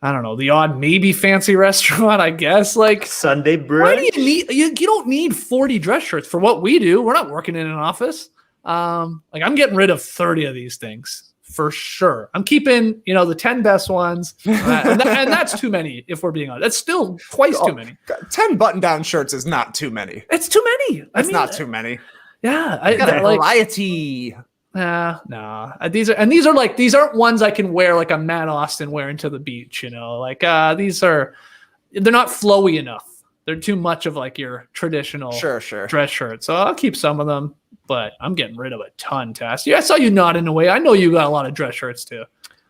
Speaker 1: I don't know, the odd maybe fancy restaurant, I guess. Like
Speaker 2: Sunday brunch.
Speaker 1: why do you need? You don't need 40 dress shirts for what we do. We're not working in an office. Like I'm getting rid of 30 of these things. For sure. I'm keeping, the 10 best ones. And that's too many, if we're being honest. That's still twice too many.
Speaker 3: 10 button-down shirts is not too many.
Speaker 1: It's too many.
Speaker 3: It's not too many.
Speaker 1: Yeah.
Speaker 3: I got a variety.
Speaker 1: Nah. These aren't ones I can wear like a Matt Austin wearing to the beach, Like they're not flowy enough. They're too much of like your traditional dress shirt. So I'll keep some of them. But I'm getting rid of a ton, Tass. Yeah, I saw you nodding away. I know you got a lot of dress shirts too.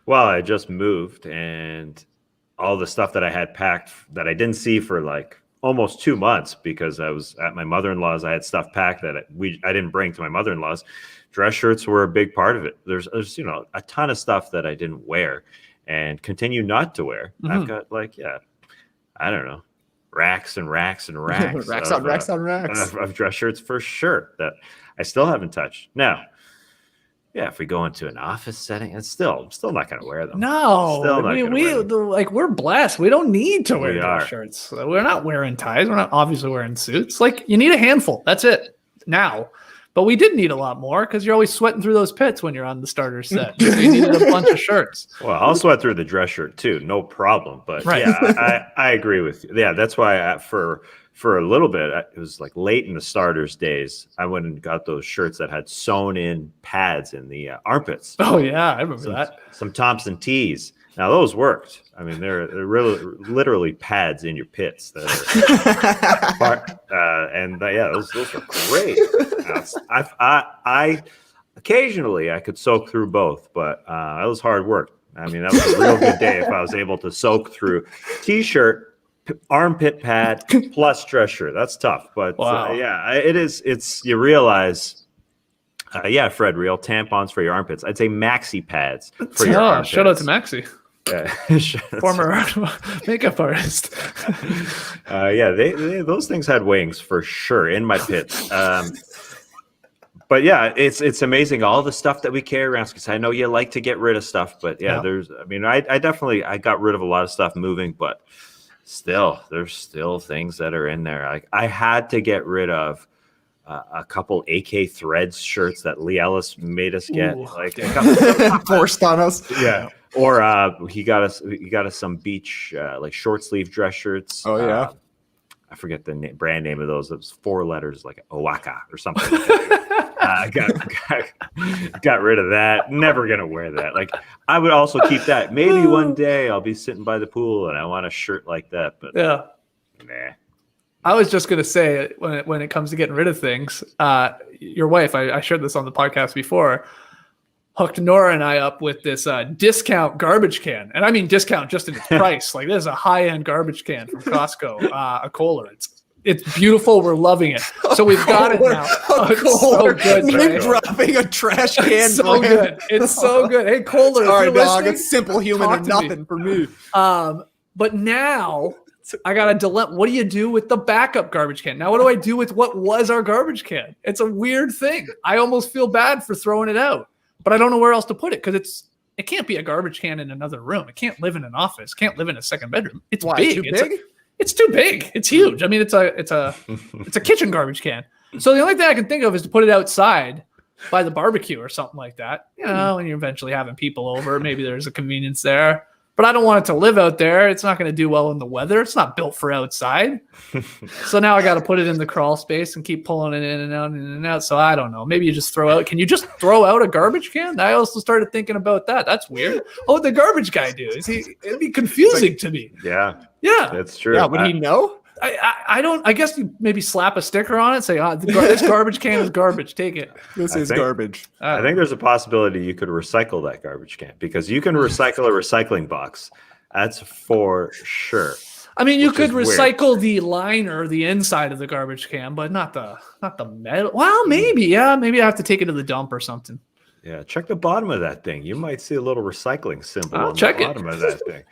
Speaker 2: Well, I just moved, and all the stuff that I had packed that I didn't see for like almost 2 months because I was at my mother-in-law's. I had stuff packed that I didn't bring to my mother-in-law's. Dress shirts were a big part of it. There's a ton of stuff that I didn't wear and continue not to wear. Mm-hmm. I've got I don't know, racks and racks and racks.
Speaker 3: racks on racks
Speaker 2: of dress shirts for sure that I still haven't touched. Now, yeah, if we go into an office setting, I'm still not going to wear them.
Speaker 1: No, we're blessed. We don't need to wear dress shirts. We're not wearing ties. We're not obviously wearing suits. Like you need a handful. That's it now. But we did need a lot more because you're always sweating through those pits when you're on the starter set. So you needed a bunch of shirts.
Speaker 2: Well, I'll sweat through the dress shirt too, no problem. But yeah, I agree with you. Yeah, that's why for a little bit, it was like late in the starters days, I went and got those shirts that had sewn in pads in the armpits.
Speaker 1: Oh yeah, I remember that. Some
Speaker 2: Thompson tees. Now those worked. I mean, they're really literally pads in your pits. Those are great. I occasionally I could soak through both, but that was hard work. I mean, that was a real good day if I was able to soak through t-shirt, armpit pad plus dress shirt. That's tough, but
Speaker 1: wow.
Speaker 2: It is. It's you realize. Fred, real tampons for your armpits. I'd say maxi pads for your armpits.
Speaker 1: Shout out to Maxi.
Speaker 2: Yeah.
Speaker 1: Former makeup artist.
Speaker 2: Those things had wings for sure in my pits. But yeah, it's amazing all the stuff that we carry around because I know you like to get rid of stuff, but I definitely got rid of a lot of stuff moving, but there's still things that are in there. Like I had to get rid of a couple AK Threads shirts that Lee Ellis made us get.
Speaker 1: Ooh,
Speaker 2: like a couple
Speaker 3: forced on us.
Speaker 2: Yeah. Or he got us some beach like short sleeve dress shirts.
Speaker 3: Oh yeah.
Speaker 2: I forget the brand name of those. It was 4 letters like Owaka or something. Like that. Got rid of that. Never gonna wear that. Like I would also keep that. Maybe one day I'll be sitting by the pool and I want a shirt like that. But
Speaker 1: yeah,
Speaker 2: nah.
Speaker 1: I was just gonna say when it comes to getting rid of things, your wife, I shared this on the podcast before, hooked Nora and I up with this discount garbage can. And I mean discount just in its price. Like this is a high-end garbage can from Costco, a Kohler. It's beautiful. We're loving it. So we've got it now. It's so good.
Speaker 3: Name dropping a trash can.
Speaker 1: It's so good. It's so good. Hey, Kohler.
Speaker 3: Sorry, dog. It's simple human or nothing for me.
Speaker 1: But now I got a dilemma. What do you do with the backup garbage can? Now, what do I do with what was our garbage can? It's a weird thing. I almost feel bad for throwing it out. But I don't know where else to put it because it can't be a garbage can in another room. It can't live in an office. It can't live in a second bedroom. It's big.
Speaker 3: Too big?
Speaker 1: It's too big. It's huge. I mean, it's a kitchen garbage can. So the only thing I can think of is to put it outside by the barbecue or something like that. When you're eventually having people over, maybe there's a convenience there. But I don't want it to live out there. It's not going to do well in the weather. It's not built for outside. So now I got to put it in the crawl space and keep pulling it in and out and in and out. So I don't know. Maybe you just throw out. Can you just throw out a garbage can? I also started thinking about that. That's weird. Oh, what'd the garbage guy do? It'd be confusing to me.
Speaker 2: Yeah.
Speaker 1: Yeah.
Speaker 2: That's true.
Speaker 3: Yeah. Would he know?
Speaker 1: I don't. I guess you maybe slap a sticker on it. Say, this garbage can is garbage. Take it.
Speaker 3: This is garbage.
Speaker 2: I think there's a possibility you could recycle that garbage can because you can recycle a recycling box. That's for sure.
Speaker 1: I mean, you could recycle the liner, the inside of the garbage can, but not the metal. Well, maybe. Yeah, maybe I have to take it to the dump or something.
Speaker 2: Yeah, check the bottom of that thing. You might see a little recycling symbol on the bottom of that thing.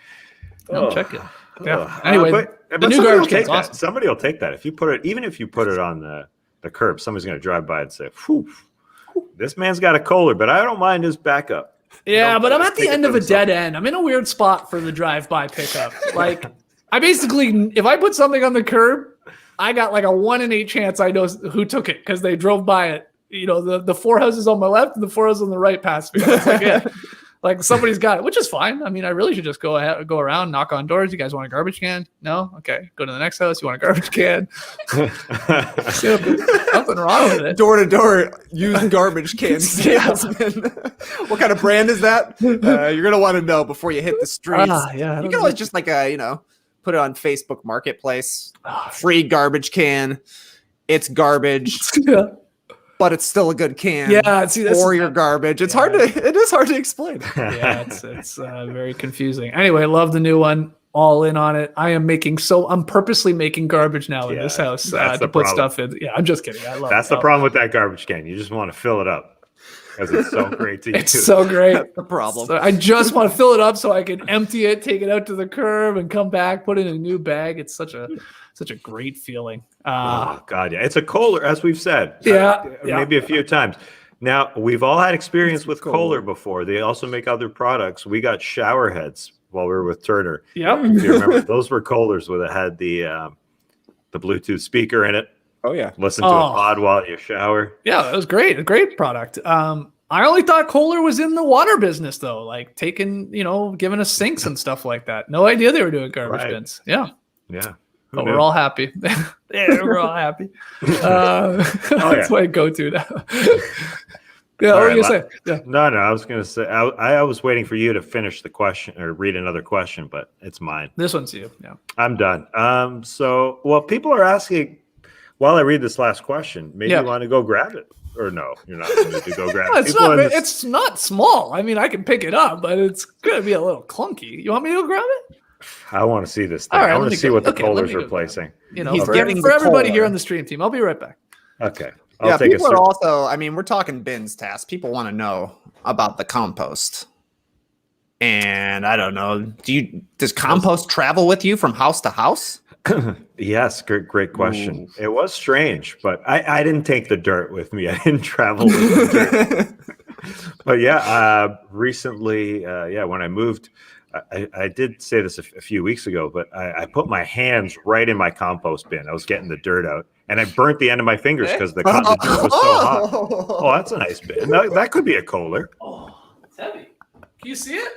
Speaker 1: I'll check it. Yeah. Anyway,
Speaker 2: but the new garbage can. Awesome. Somebody will take that if you put it. Even if you put it on the curb, somebody's going to drive by and say, "Whew, this man's got a Kohler, but I don't mind his backup."
Speaker 1: Yeah,
Speaker 2: Don't
Speaker 1: but I'm at the
Speaker 2: take it
Speaker 1: end
Speaker 2: for
Speaker 1: of a
Speaker 2: themselves.
Speaker 1: dead end. I'm in a weird spot for the drive-by pickup. Like, I basically, if I put something on the curb, I got like a 1 in 8 chance I know who took it because they drove by it. You know, the 4 houses on my left and the 4 houses on the right past me. That's like it. Like somebody's got it, which is fine. I mean, I really should just go around, knock on doors. You guys want a garbage can? No? Okay. Go to the next house. You want a garbage can? Nothing wrong with it.
Speaker 3: Door to door, used garbage can salesman. What kind of brand is that? You're gonna want to know before you hit the streets.
Speaker 1: Yeah.
Speaker 3: You can always just put it on Facebook Marketplace. Free garbage can. It's garbage.
Speaker 1: Yeah.
Speaker 3: But it's still a good can.
Speaker 1: Yeah, see,
Speaker 3: for your garbage. It is hard to explain.
Speaker 1: Yeah, it's very confusing. Anyway, love the new one. All in on it. I'm purposely making garbage now in this house to put stuff in. Yeah, I'm just kidding. I love
Speaker 2: That's
Speaker 1: it.
Speaker 2: the problem with that garbage can. You just want to fill it up because it's so great to use.
Speaker 1: It's so great.
Speaker 3: That's the problem.
Speaker 1: So I just want to fill it up so I can empty it, take it out to the curb, and come back, put it in a new bag. It's such a great feeling.
Speaker 2: Oh God, yeah, it's a Kohler, as we've said. Maybe a few times. Now we've all had experience with Kohler before. They also make other products. We got shower heads while we were with Turner.
Speaker 1: Yep.
Speaker 2: If you remember, those were Kohlers where it had the Bluetooth speaker in it.
Speaker 3: Oh yeah.
Speaker 2: Listen to a pod while you shower.
Speaker 1: Yeah, that was great. A great product. I only thought Kohler was in the water business though, like giving us sinks and stuff like that. No idea they were doing garbage bins. Yeah.
Speaker 2: Yeah.
Speaker 1: But we're all happy. Yeah, we're all happy. That's my go-to now. Yeah, what were you saying? Yeah.
Speaker 2: No, I was going to say, I was waiting for you to finish the question or read another question, but it's mine.
Speaker 1: This one's you. Yeah.
Speaker 2: I'm done. People are asking, while I read this last question, maybe you want to go grab it. Or no, you're not going to go grab it.
Speaker 1: It's not small. I mean, I can pick it up, but it's going to be a little clunky. You want me to go grab it?
Speaker 2: I want to see this thing.
Speaker 1: Right,
Speaker 2: I want to see what the Kohler's replacing.
Speaker 1: For everybody here on the stream team. I'll be right back.
Speaker 2: Okay.
Speaker 3: People are also, we're talking bins, Tass. People want to know about the compost. And I don't know, does compost travel with you from house to house?
Speaker 2: Yes, great question. Ooh. It was strange, but I didn't take the dirt with me. I didn't travel with the dirt. But recently, when I moved, I did say this a few weeks ago, but I put my hands right in my compost bin. I was getting the dirt out, and I burnt the end of my fingers because the dirt was so hot. Oh, that's a nice bin. That could be a Kohler.
Speaker 1: Oh, it's heavy. Can you see it?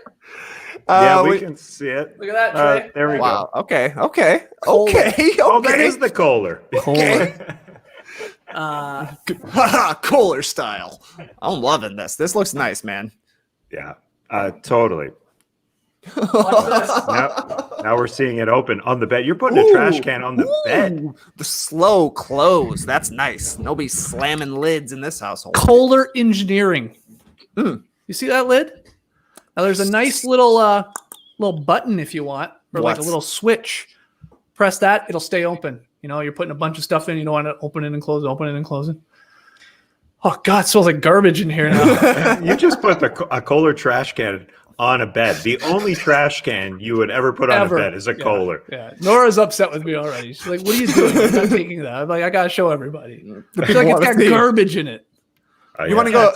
Speaker 2: We can see it.
Speaker 1: Look at that, Trey.
Speaker 2: There we go.
Speaker 3: Okay. Oh,
Speaker 2: that is the Kohler.
Speaker 1: Kohler.
Speaker 3: Kohler style. I'm loving this. This looks nice, man.
Speaker 2: Yeah, totally. Now we're seeing it open on the bed. You're putting a trash can on the bed.
Speaker 3: The slow close. That's nice. Nobody's slamming lids in this household.
Speaker 1: Kohler Engineering. You see that lid? Now there's a nice little button if you want, or like a little switch. Press that, it'll stay open. You're putting a bunch of stuff in. You don't want to open it and close it. Oh God, it smells like garbage in here now.
Speaker 2: You just put a Kohler trash can on a bed. The only trash can you would ever put on a bed is a Kohler.
Speaker 1: Yeah. Nora's upset with me already. She's like, "What are you doing? I'm not taking that." I'm like, "I gotta show everybody." She's like, "It's got garbage in it."
Speaker 3: You want to go?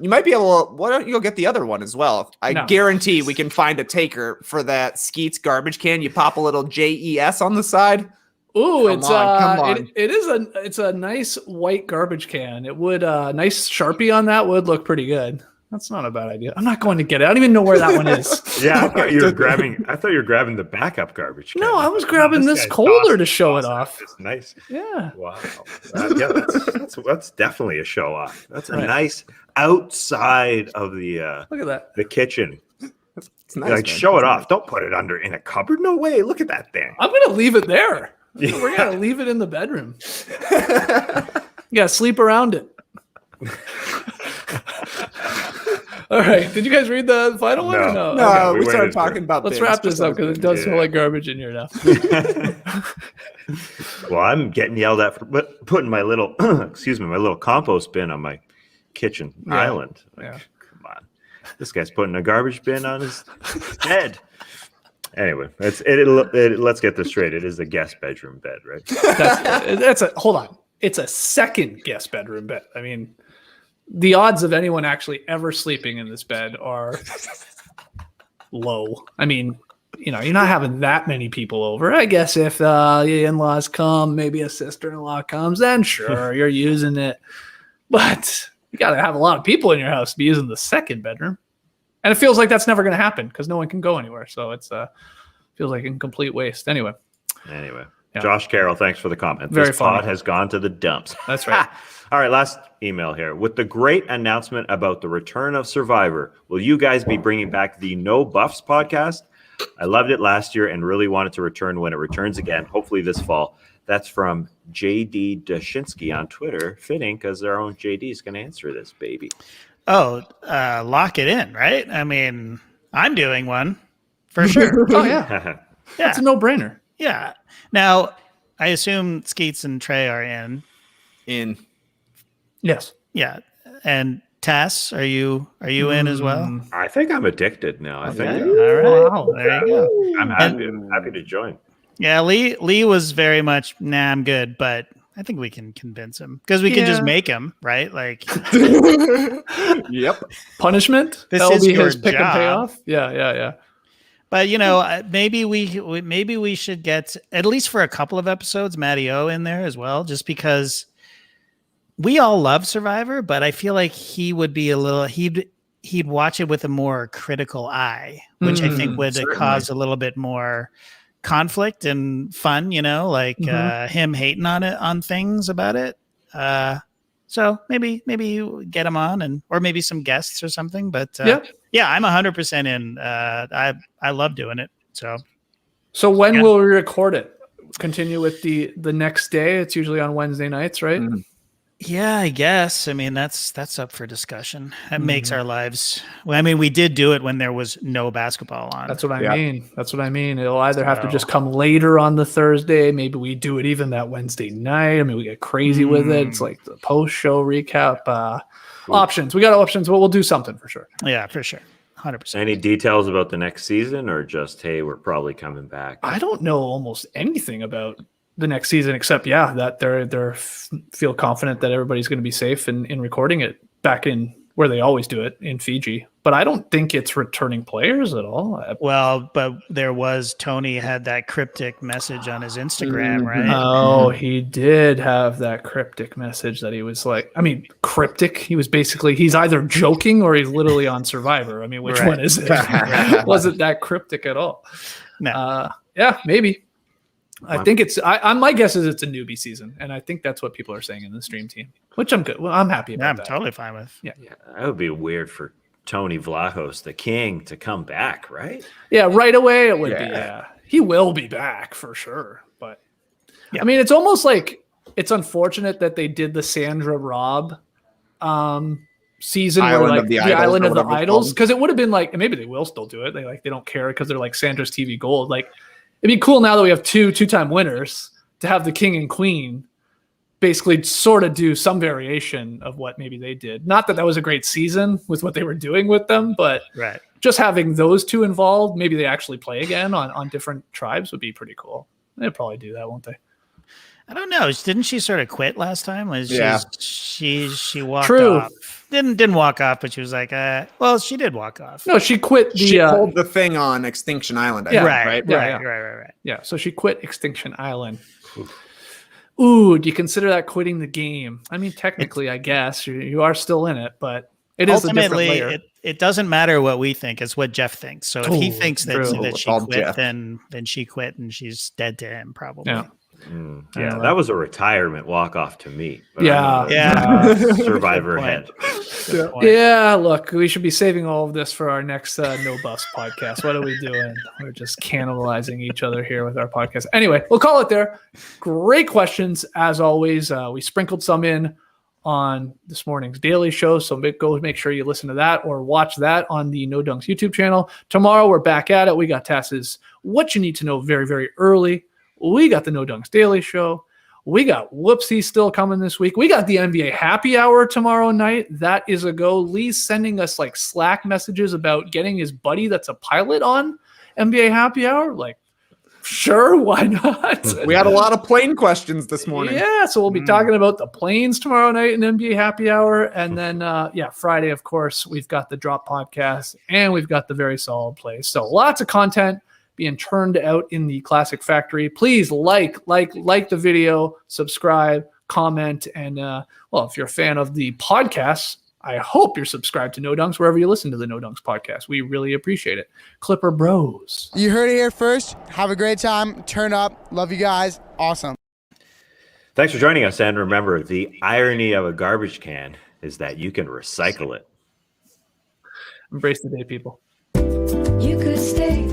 Speaker 3: You might be able to. Why don't you go get the other one as well? I guarantee we can find a taker for that Skeets garbage can. You pop a little JES on the side.
Speaker 1: Ooh, come on. It's a nice white garbage can. It would nice Sharpie on that would look pretty good. That's not a bad idea. I'm not going to get it. I don't even know where that one is.
Speaker 2: Yeah, I thought you were grabbing the backup garbage can.
Speaker 1: No, I was grabbing this Kohler to show it off.
Speaker 2: It's nice.
Speaker 1: Yeah.
Speaker 2: Wow. That's definitely a show off. That's a nice outside of the
Speaker 1: look at that.
Speaker 2: The kitchen.
Speaker 3: It's nice,
Speaker 2: show it off. Don't put it in a cupboard. No way. Look at that thing.
Speaker 1: I'm gonna leave it there. Yeah. We're gonna leave it in the bedroom. You gotta sleep around it. All right. Did you guys read the final one? Or no?
Speaker 3: No, we started talking about.
Speaker 1: Let's wrap this up because it does smell like garbage in here now.
Speaker 2: Well, I'm getting yelled at for putting my little my little compost bin on my kitchen island. Come on, this guy's putting a garbage bin on his bed. Anyway, let's get this straight. It is a guest bedroom bed, right?
Speaker 1: Hold on. It's a second guest bedroom bed. I mean, the odds of anyone actually ever sleeping in this bed are low. I mean, you know, you're not having that many people over. I guess if the in-laws come, maybe a sister-in-law comes, then sure, you're using it. But you got to have a lot of people in your house to be using the second bedroom. And it feels like that's never going to happen because no one can go anywhere. So it's feels like a complete waste. Anyway.
Speaker 2: Yeah.
Speaker 1: Yeah.
Speaker 2: Josh Carroll, thanks for the comment.
Speaker 1: Very
Speaker 2: this pod
Speaker 1: funny.
Speaker 2: has gone to the dumps.
Speaker 1: That's right.
Speaker 2: All right, last email here. With the great announcement about the return of Survivor, will you guys be bringing back the No Buffs podcast? I loved it last year and really wanted to return when it returns again, hopefully this fall. That's from JD Dashinsky on Twitter. Fitting because our own JD is going to answer this, baby.
Speaker 4: Oh, lock it in, right? I mean, I'm doing one for sure.
Speaker 1: Oh, yeah.
Speaker 4: Yeah.
Speaker 1: It's a no-brainer.
Speaker 4: Yeah. Now, I assume Skeets and Trey are in.
Speaker 1: Yes.
Speaker 4: Yeah. And Tass, are you in as well?
Speaker 2: I think I'm addicted now. I think
Speaker 4: All right. Wow, there you go.
Speaker 2: I'm happy to join.
Speaker 4: Yeah, Leigh was very much, nah, I'm good, but I think we can convince him because we can just make him, right? Like,
Speaker 3: Yep.
Speaker 1: Punishment?
Speaker 4: This
Speaker 1: That'll
Speaker 4: is
Speaker 1: be
Speaker 4: your
Speaker 1: his pick and
Speaker 4: job.
Speaker 1: payoff? Yeah.
Speaker 4: but you know, maybe we should get at least for a couple of episodes Matty O in there as well, just because we all love Survivor, but I feel like he would be he'd watch it with a more critical eye, which I think would cause a little bit more conflict and fun, you know, like him hating on things about it. So maybe you get him on or maybe some guests or something. But yeah, I'm 100% in. I love doing it. So
Speaker 1: when will we record it? Continue with the next day. It's usually on Wednesday nights, right?
Speaker 3: Mm-hmm.
Speaker 4: Yeah, I guess. I mean, that's up for discussion. That makes our lives. Well, I mean, we did do it when there was no basketball on.
Speaker 1: That's what I mean. That's what I mean. It'll either have to just come later on the Thursday. Maybe we do it even that Wednesday night. I mean, we get crazy with it. It's like the post-show recap. Options. We got options, but we'll do something for sure.
Speaker 4: Yeah, for sure. 100%.
Speaker 2: Any details about the next season or just, hey, we're probably coming back?
Speaker 1: I don't know almost anything about the next season, except that they're feel confident that everybody's going to be safe in recording it back in where they always do it in Fiji. But I don't think it's returning players at all.
Speaker 4: Well, but there was Tony had that cryptic message on his Instagram, right?
Speaker 1: Oh, he did have that cryptic message that he was like, I mean, cryptic. He was basically, he's either joking or he's literally on Survivor. I mean, which one is it? Wasn't that cryptic at all?
Speaker 4: No.
Speaker 1: Yeah, maybe. I think it's. My guess is it's a newbie season, and I think that's what people are saying in the stream team, which I'm good. Well, I'm happy about
Speaker 4: Yeah, I'm
Speaker 1: that.
Speaker 4: totally fine with.
Speaker 2: Yeah, that would be weird for Tony Vlahos, the king, to come back, right?
Speaker 1: Yeah, right away it would be. Yeah, he will be back for sure. But I mean, it's almost like it's unfortunate that they did the Sandra Robb season
Speaker 3: Island
Speaker 1: where like
Speaker 3: of the
Speaker 1: the
Speaker 3: Idols
Speaker 1: Island
Speaker 3: or
Speaker 1: of the
Speaker 3: whatever it's
Speaker 1: Idols,
Speaker 3: called.
Speaker 1: because it would have been like, and maybe they will still do it. They don't care because they're like Sandra's TV Gold. Like, it'd be cool now that we have two-time winners to have the king and queen basically sort of do some variation of what maybe they did. Not that that was a great season with what they were doing with them, but just having those two involved, maybe they actually play again on different tribes would be pretty cool. They'll probably do that, won't they?
Speaker 4: I don't know. Didn't she sort of quit last time? She walked off. Didn't walk off, but she was like, well, she did walk off.
Speaker 1: No, she quit.
Speaker 3: She pulled the thing on Extinction Island. I think,
Speaker 4: Right.
Speaker 1: Yeah, so she quit Extinction Island. Ooh, do you consider that quitting the game? I mean, technically, I guess you are still in it, but it is a different layer.
Speaker 4: It doesn't matter what we think; it's what Jeff thinks. So if he thinks that she quit,
Speaker 3: Jeff.
Speaker 4: then she quit and she's dead to him, probably.
Speaker 1: Yeah.
Speaker 2: Yeah, that was a retirement walk-off to me. But Survivor head.
Speaker 1: Yeah, look, we should be saving all of this for our next No Bus podcast. What are we doing? We're just cannibalizing each other here with our podcast. Anyway, we'll call it there. Great questions, as always. We sprinkled some in on this morning's daily show, so go make sure you listen to that or watch that on the No Dunks YouTube channel. Tomorrow, we're back at it. We got Tass's What You Need to Know very, very early. We got the No Dunks Daily Show. We got Whoopsie still coming this week. We got the NBA Happy Hour tomorrow night. That is a go. Leigh's sending us like Slack messages about getting his buddy that's a pilot on NBA Happy Hour. Like, Sure, why not?
Speaker 3: We had a lot of plane questions this morning.
Speaker 1: Yeah, so we'll be talking about the planes tomorrow night in NBA Happy Hour. And then, Friday, of course, we've got the Drop Podcast and we've got the Very Solid Plays. So lots of content being turned out in the Classic Factory. Please like the video, subscribe, comment. And, if you're a fan of the podcast, I hope you're subscribed to No Dunks wherever you listen to the No Dunks podcast. We really appreciate it. Clipper Bros.
Speaker 5: You heard it here first. Have a great time. Turn up. Love you guys. Awesome.
Speaker 2: Thanks for joining us. And remember, the irony of a garbage can is that you can recycle it.
Speaker 1: Embrace the day, people.
Speaker 6: You could stay